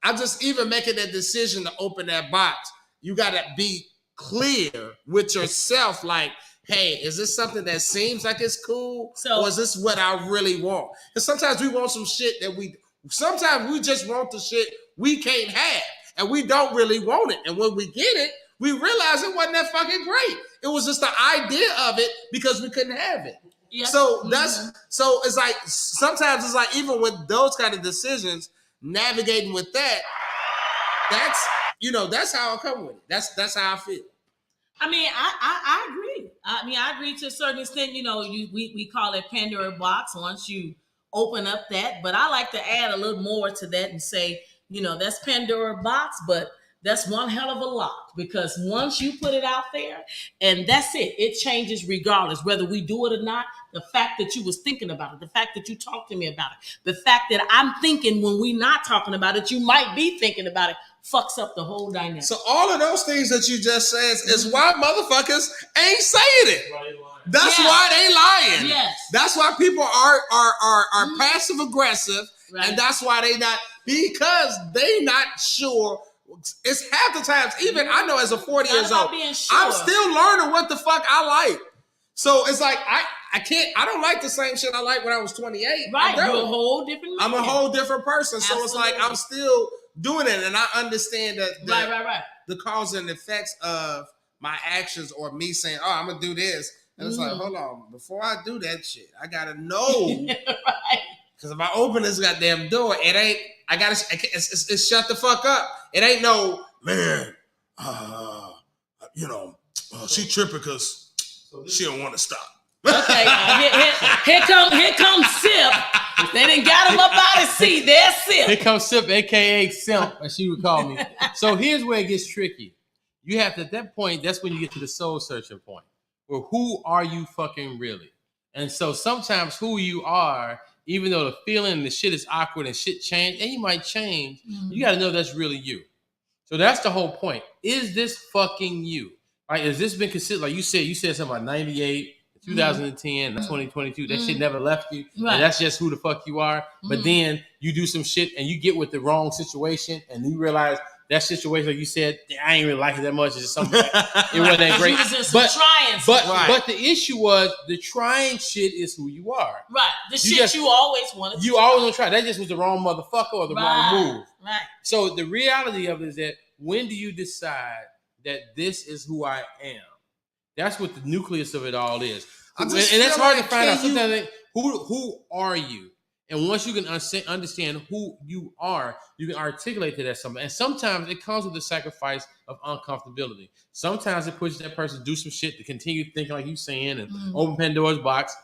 I'm just even making that decision to open that box. You got to be clear with yourself, like, hey, is this something that seems like it's cool, or is this what I really want? Because sometimes we want some shit sometimes we just want the shit we can't have, and we don't really want it. And when we get it, we realize it wasn't that fucking great. It was just the idea of it because we couldn't have it. Yep. So so it's like, sometimes it's like, even with those kind of decisions, navigating with that's how I come with it. That's how I feel. I mean, I agree. I agree to a certain extent. We call it Pandora box once you open up that. But I like to add a little more to that and say, that's Pandora box, but that's one hell of a lock, because once you put it out there, and that's it, it changes regardless whether we do it or not. The fact that you was thinking about it, the fact that you talked to me about it, the fact that I'm thinking when we not talking about it, you might be thinking about it, fucks up the whole dynamic. So all of those things that you just said is why motherfuckers ain't saying it. That's why they lying. Yes. That's why people are passive aggressive, and that's why they not, because they not sure. It's half the times, even I know as a 40 years old, I'm still learning what the fuck I like. So it's like I don't like the same shit I like when I was 28. Right, you're a whole different man. I'm a whole different person. Absolutely. So it's like I'm still doing it, and I understand that right. the cause and effects of my actions or me saying, "Oh, I'm gonna do this," and it's like, hold on, before I do that shit, I gotta know. Right. Because if I open this goddamn door, it ain't. It's shut the fuck up. It ain't no man. She tripping because she don't want to stop. Okay, here comes Sip. They done got him up out of his seat. There's Sip. Here comes Sip, aka Simp, as she would call me. So here's where it gets tricky. You have to, at that point, that's when you get to the soul searching point. Where who are you fucking really? And so sometimes who you are, even though the feeling and the shit is awkward and shit change, and you might change, you got to know that's really you. So that's the whole point. Is this fucking you? Right? Has this been considered, like you said something about 98, 2010, 2022, that shit never left you. Right. And that's just who the fuck you are. But then you do some shit and you get with the wrong situation and you realize that situation, like you said, I ain't really like it that much. It's just something it wasn't that great. But the issue was the trying shit is who you are. Right. The shit you always wanted. You always want to try. That just was the wrong motherfucker or the wrong move. Right. So the reality of it is that when do you decide that this is who I am? That's what the nucleus of it all is. And that's hard to find out. Sometimes who are you? And once you can understand who you are, you can articulate to that somebody. And sometimes it comes with the sacrifice of uncomfortability. Sometimes it pushes that person to do some shit to continue thinking like you're saying and open Pandora's box.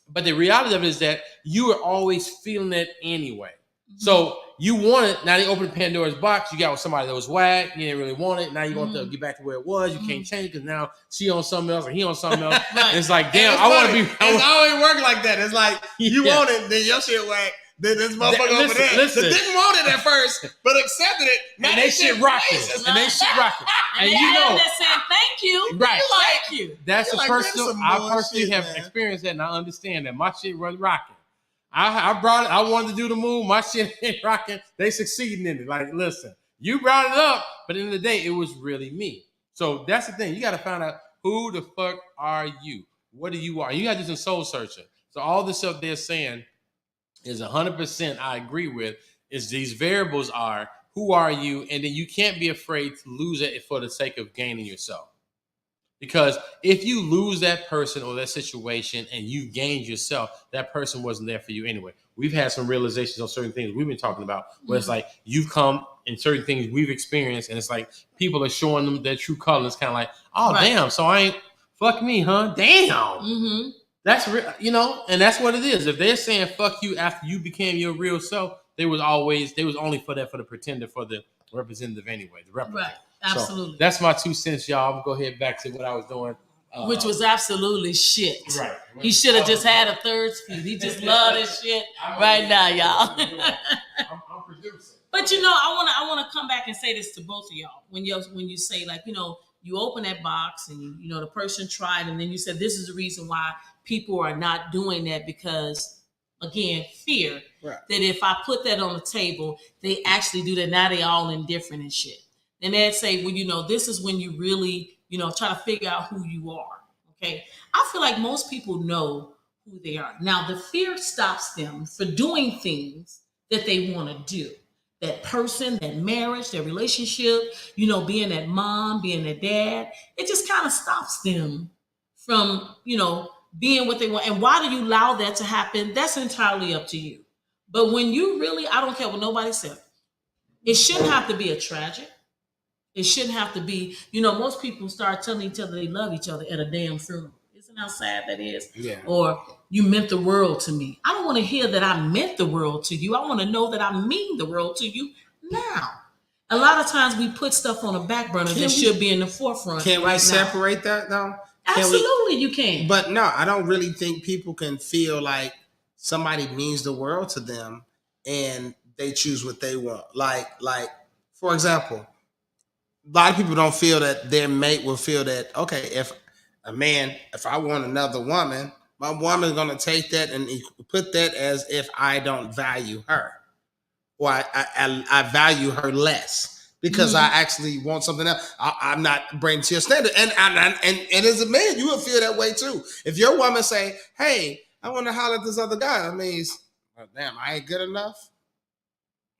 But the reality of it is that you are always feeling it anyway. So you want it. Now they open Pandora's box. You got with somebody that was whack. You didn't really want it. Now you want to get back to where it was. You can't change because now she on something else or he on something else. It's like, damn, I want to be. It's always work like that. It's like you want it, then your shit whack. Then this motherfucker over there that didn't want it at first, but accepted it. Now and they shit rocking. And they shit rocking. And you know, they're saying thank you. Right. Thank you. That's a personal. I personally have experienced that, and I understand that my shit was rocking. I brought it. I wanted to do the move. My shit ain't rocking. They succeeding in it. Like, listen, you brought it up, but in the day, it was really me. So that's the thing. You got to find out who the fuck are you? What do you are? You got to do some soul searching. So all this stuff they're saying is 100% I agree with. Is these variables are who are you, and then you can't be afraid to lose it for the sake of gaining yourself. Because if you lose that person or that situation and you gained yourself, that person wasn't there for you anyway. We've had some realizations on certain things we've been talking about where it's like you've come in certain things we've experienced and it's like people are showing them their true colors, kind of like, oh, damn, so I ain't, fuck me, huh? Damn. That's real, and that's what it is. If they're saying fuck you after you became your real self, they was only for the pretender, for the representative anyway, the replicant. Right. Absolutely. So that's my 2 cents, y'all. I'm gonna go ahead back to what I was doing. Which was absolutely shit. Right. He should have just had a third speed. He just loved his shit right now, y'all. I'm producing. But I wanna come back and say this to both of y'all. When you say, like, you open that box and the person tried, and then you said this is the reason why people are not doing that, because again, fear. Right. That if I put that on the table, they actually do that. Now they all indifferent and shit. And they'd say, well, this is when you really, try to figure out who you are. Okay. I feel like most people know who they are. Now, the fear stops them for doing things that they want to do. That person, that marriage, that relationship, being that mom, being that dad, it just kind of stops them from, being what they want. And why do you allow that to happen? That's entirely up to you. But when you really, I don't care what nobody said, it shouldn't have to be a tragic. It shouldn't have to be, most people start telling each other they love each other at a damn funeral. Isn't how sad that is? Yeah. Or you meant the world to me. I don't want to hear that I meant the world to you. I want to know that I mean the world to you now. A lot of times we put stuff on a back burner that should be in the forefront. Can we separate that though? Absolutely, you can. But no, I don't really think people can feel like somebody means the world to them and they choose what they want. Like, for example, a lot of people don't feel that their mate will feel that, okay, if I want another woman, my woman's going to take that and put that as if I don't value her or I value her less. because I actually want something else. I'm not bringing to your standard. And as a man, you would feel that way too. If your woman say, hey, I want to holler at this other guy, that means, well, damn, I ain't good enough.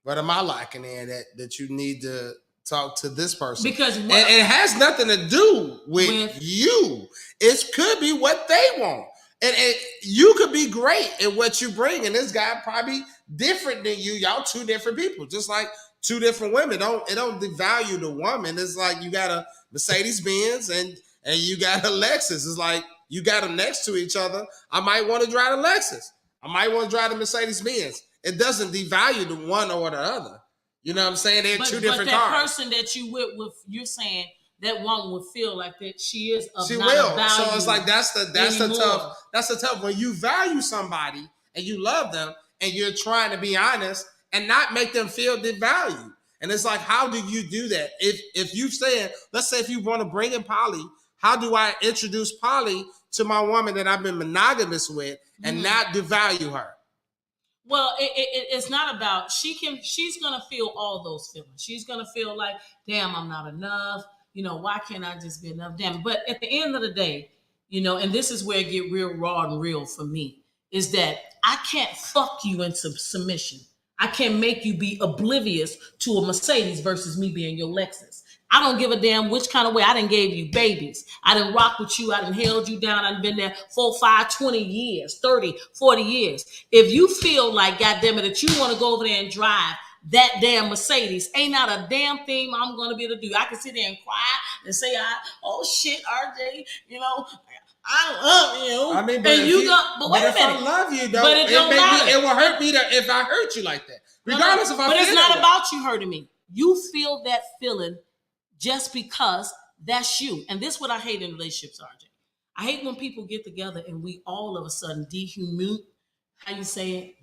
What am I lacking in that you need to talk to this person? Because and it has nothing to do with you. It could be what they want. And you could be great at what you bring, and this guy probably different than you. Y'all two different people, just like two different women. It don't devalue the woman. It's like you got a Mercedes Benz and you got a Lexus. It's like you got them next to each other. I might want to drive the Lexus. I might want to drive the Mercedes Benz. It doesn't devalue the one or the other. You know what I'm saying? They're two different cars. But that person that you with, you're saying that one would feel like that she is of she not will. Value. So it's like that's the tough when you value somebody and you love them and you're trying to be honest and not make them feel devalued. And it's like, how do you do that? If you said, let's say if you want to bring in poly, how do I introduce poly to my woman that I've been monogamous with and not devalue her? Well, it's not about she's gonna feel all those feelings. She's gonna feel like, damn, I'm not enough. You know, why can't I just be enough? Damn. But at the end of the day, you know, and this is where it get real raw and real for me, is that I can't fuck you into submission. I can't make you be oblivious to a Mercedes versus me being your Lexus. I don't give a damn which kind of way. I done gave you babies. I done rocked with you. I done held you down. I done been there 4, 5, 20 years, 30, 40 years. If you feel like, goddamn it, that you want to go over there and drive that damn Mercedes, ain't not a damn thing I'm going to be able to do. I can sit there and cry and say, oh shit, RJ, you know, I love you. I mean, but wait a minute. I love you, though, but it don't matter. It will hurt me if I hurt you like that. Regardless if I feel But it's not about you hurting me. You feel that feeling just because that's you. And this is what I hate in relationships, RJ. I hate when people get together and we all of a sudden dehumanize, how you say it?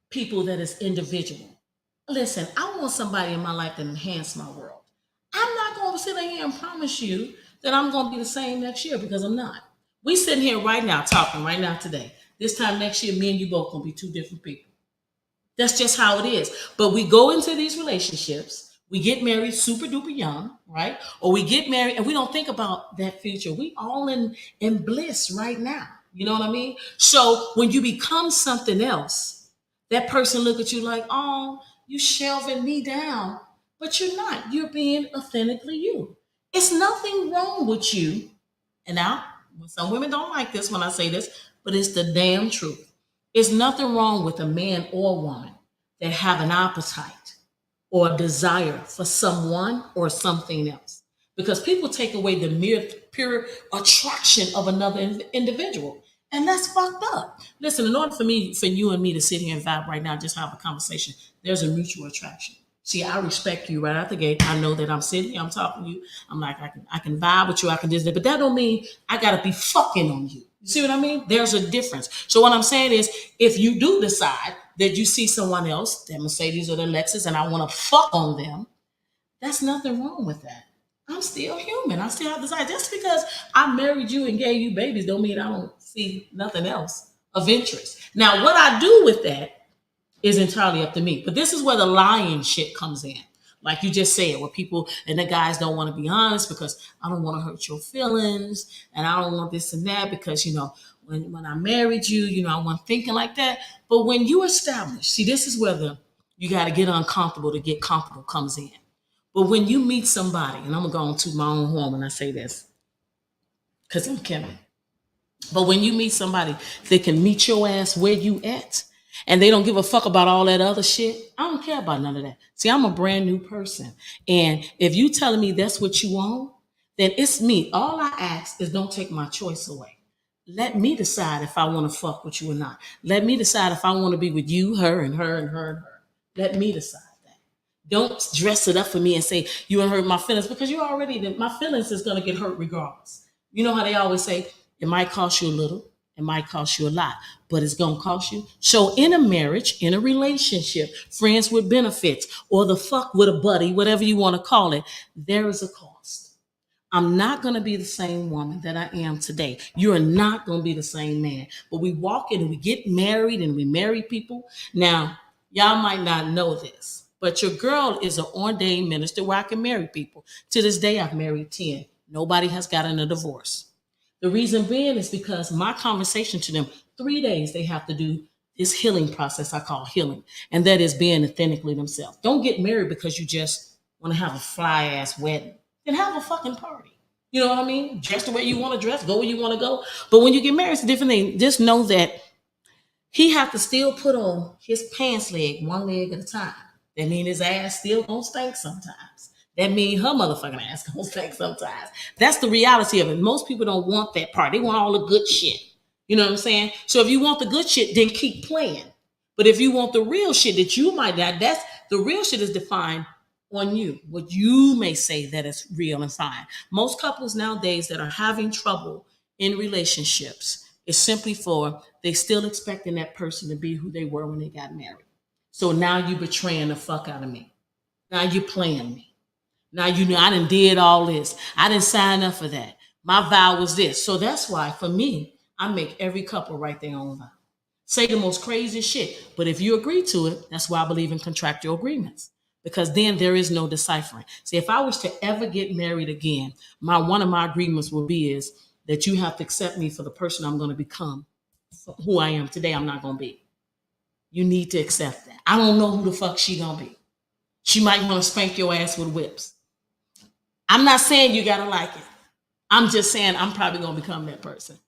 People that is individual. Listen, I want somebody in my life that enhance my world. I'm not going to sit here and promise you that I'm going to be the same next year, because I'm not. We sitting here right now talking right now today. This time next year, me and you both going to be two different people. That's just how it is. But we go into these relationships, we get married super duper young, right? Or we get married and we don't think about that future. We all in bliss right now. You know what I mean? So when you become something else, that person look at you like, oh, you shelving me down. But you're not. You're being authentically you. It's nothing wrong with you. And now, some women don't like this when I say this, but it's the damn truth. There's nothing wrong with a man or woman that have an appetite or a desire for someone or something else. Because people take away the mere pure attraction of another individual. And that's fucked up. Listen, in order for you and me to sit here and vibe right now, just have a conversation, there's a mutual attraction. See, I respect you right out the gate. I know that I'm sitting here, I'm talking to you. I'm like, I can vibe with you, I can do this, but that don't mean I gotta be fucking on you. You see what I mean? There's a difference. So what I'm saying is, if you do decide that you see someone else, that Mercedes or the Lexus, and I want to fuck on them, that's nothing wrong with that. I'm still human. I still have desire. Just because I married you and gave you babies don't mean I don't see nothing else of interest. Now, what I do with that is entirely up to me. But this is where the lying shit comes in. Like you just said, where people and the guys don't want to be honest because I don't want to hurt your feelings and I don't want this and that because, you know, when I married you, you know, I wasn't thinking like that. But when you establish, see, this is where you got to get uncomfortable to get comfortable comes in. But when you meet somebody, and I'm going to my own horn when I say this, because I'm KIMMI. But when you meet somebody that can meet your ass where you at, and they don't give a fuck about all that other shit, I don't care about none of that. See, I'm a brand new person. And if you telling me that's what you want, then it's me. All I ask is don't take my choice away. Let me decide if I want to fuck with you or not. Let me decide if I want to be with you, her, and her, and her, and her. Let me decide that. Don't dress it up for me and say you ain't hurt my feelings, because you already, my feelings is going to get hurt regardless. You know how they always say, it might cost you a little, it might cost you a lot, but it's going to cost you. So in a marriage, in a relationship, friends with benefits, or the fuck with a buddy, whatever you want to call it, there is a cost. I'm not going to be the same woman that I am today. You're not going to be the same man. But we walk in and we get married and we marry people. Now, y'all might not know this, But your girl is an ordained minister where I can marry people. To this day, I've married 10. Nobody has gotten a divorce. The reason being is because my conversation to them, 3 days they have to do this healing process I call healing. And that is being authentically themselves. Don't get married because you just want to have a fly ass wedding. Then have a fucking party. You know what I mean? Dress the way you want to dress, go where you want to go. But when you get married, it's a different thing. Just know that he have to still put on his pants leg one leg at a time. That mean his ass still gonna stink sometimes. That mean her motherfucking ass gonna stink sometimes. That's the reality of it. Most people don't want that part. They want all the good shit. You know what I'm saying? So if you want the good shit, then keep playing. But if you want the real shit that you might not, that's the real shit is defined on you. What you may say that is real and fine. Most couples nowadays that are having trouble in relationships is simply for they still expecting that person to be who they were when they got married. So now you betraying the fuck out of me. Now you playing me. Now you know I done did all this. I didn't sign up for that. My vow was this. So that's why for me, I make every couple write their own vow. Say the most crazy shit. But if you agree to it, that's why I believe in contractual agreements. Because then there is no deciphering. See, if I was to ever get married again, one of my agreements will be is that you have to accept me for the person I'm going to become. Who I am today, I'm not going to be. You need to accept that. I don't know who the fuck she going to be. She might want to spank your ass with whips. I'm not saying you got to like it. I'm just saying I'm probably going to become that person.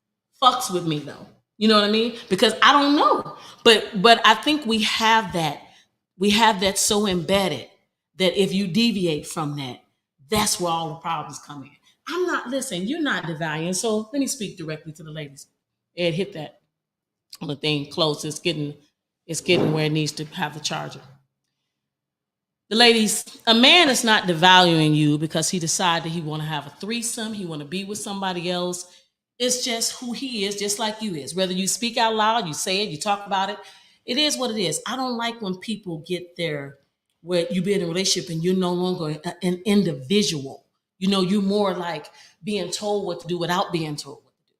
Fucks with me though. You know what I mean? Because I don't know. But I think we have that. We have that so embedded that if you deviate from that, that's where all the problems come in. I'm not, listen, you're not devaluing. So let me speak directly to the ladies. Ed, hit that on the thing close. It's getting where it needs to have the charger. The ladies, a man is not devaluing you because he decided he want to have a threesome. He want to be with somebody else. It's just who he is, just like you is. Whether you speak out loud, you say it, you talk about it. It is what it is. I don't like when people get there where you be in a relationship and you're no longer an individual. You know, you're more like being told what to do without being told what to do.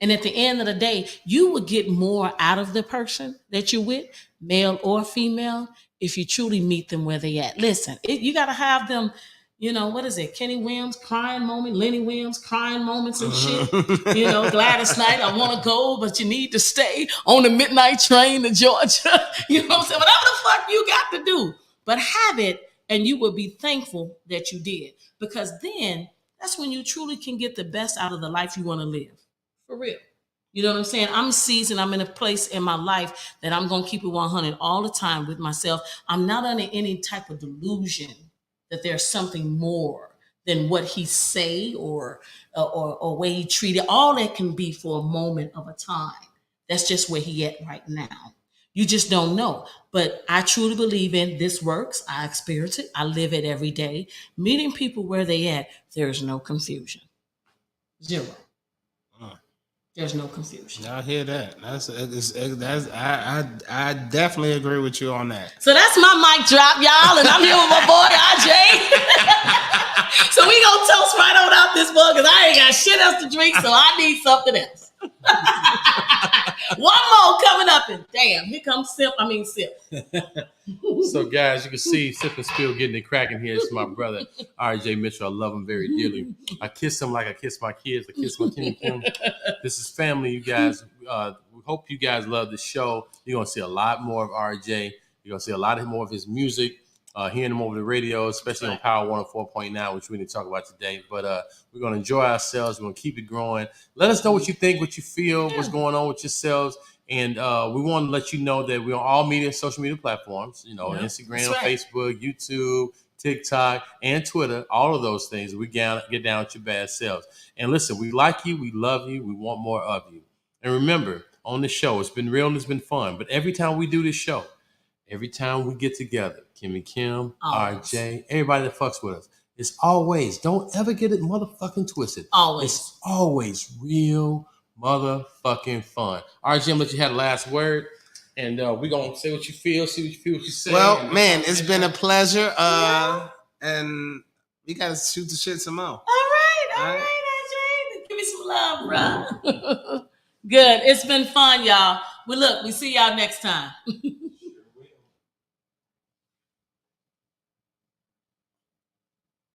And at the end of the day, you would get more out of the person that you're with, male or female, if you truly meet them where they at. Listen, you got to have them. You know, what is it? Kenny Williams crying moment, Lenny Williams crying moments and shit. You know, Gladys Knight, I want to go, but you need to stay on the midnight train to Georgia. You know what I'm saying? Whatever the fuck you got to do. But have it, and you will be thankful that you did. Because then, that's when you truly can get the best out of the life you want to live. For real. You know what I'm saying? I'm seasoned. I'm in a place in my life that I'm going to keep it 100 all the time with myself. I'm not under any type of delusion that there's something more than what he say or way he treated. All that can be for a moment of a time. That's just where he at right now. You just don't know. But I truly believe in this works. I experience it. I live it every day. Meeting people where they at, there's no confusion. Zero. There's no confusion. I hear that. I definitely agree with you on that. So that's my mic drop, y'all, and I'm here with my boy RJ. So we gonna toast right on out this book because I ain't got shit else to drink, so I need something else. One more coming up, and damn, here comes Sip. So, guys, you can see Sip and Spill getting it cracking here. It's my brother, RJ Mitchell. I love him very dearly. I kiss him like I kiss my kids. I kiss my KIMMI Kim. This is family, you guys. We hope you guys love the show. You're going to see a lot more of RJ. You're going to see a lot more of his music. Hearing him over the radio, especially on Power 104.9, which we didn't talk about today. But we're going to enjoy ourselves. We're going to keep it growing. Let us know what you think, what you feel, what's going on with yourselves. And we want to let you know that we're on all social media platforms, Instagram, Facebook, YouTube, TikTok, and Twitter, all of those things. We get down with your bad selves. And listen, we like you. We love you. We want more of you. And remember, on the show, it's been real and it's been fun. But every time we do this show, every time we get together, KIMMI Kim, RJ, everybody that fucks with us, it's always, don't ever get it motherfucking twisted. Always. It's always real motherfucking fun. RJ, I'm gonna let you have the last word. And we're going to say what you feel, see what you feel, what you say. Well, man, it's been a pleasure. And we got to shoot the shit some more. All right, RJ. Give me some love, bro. Good. It's been fun, y'all. We see y'all next time.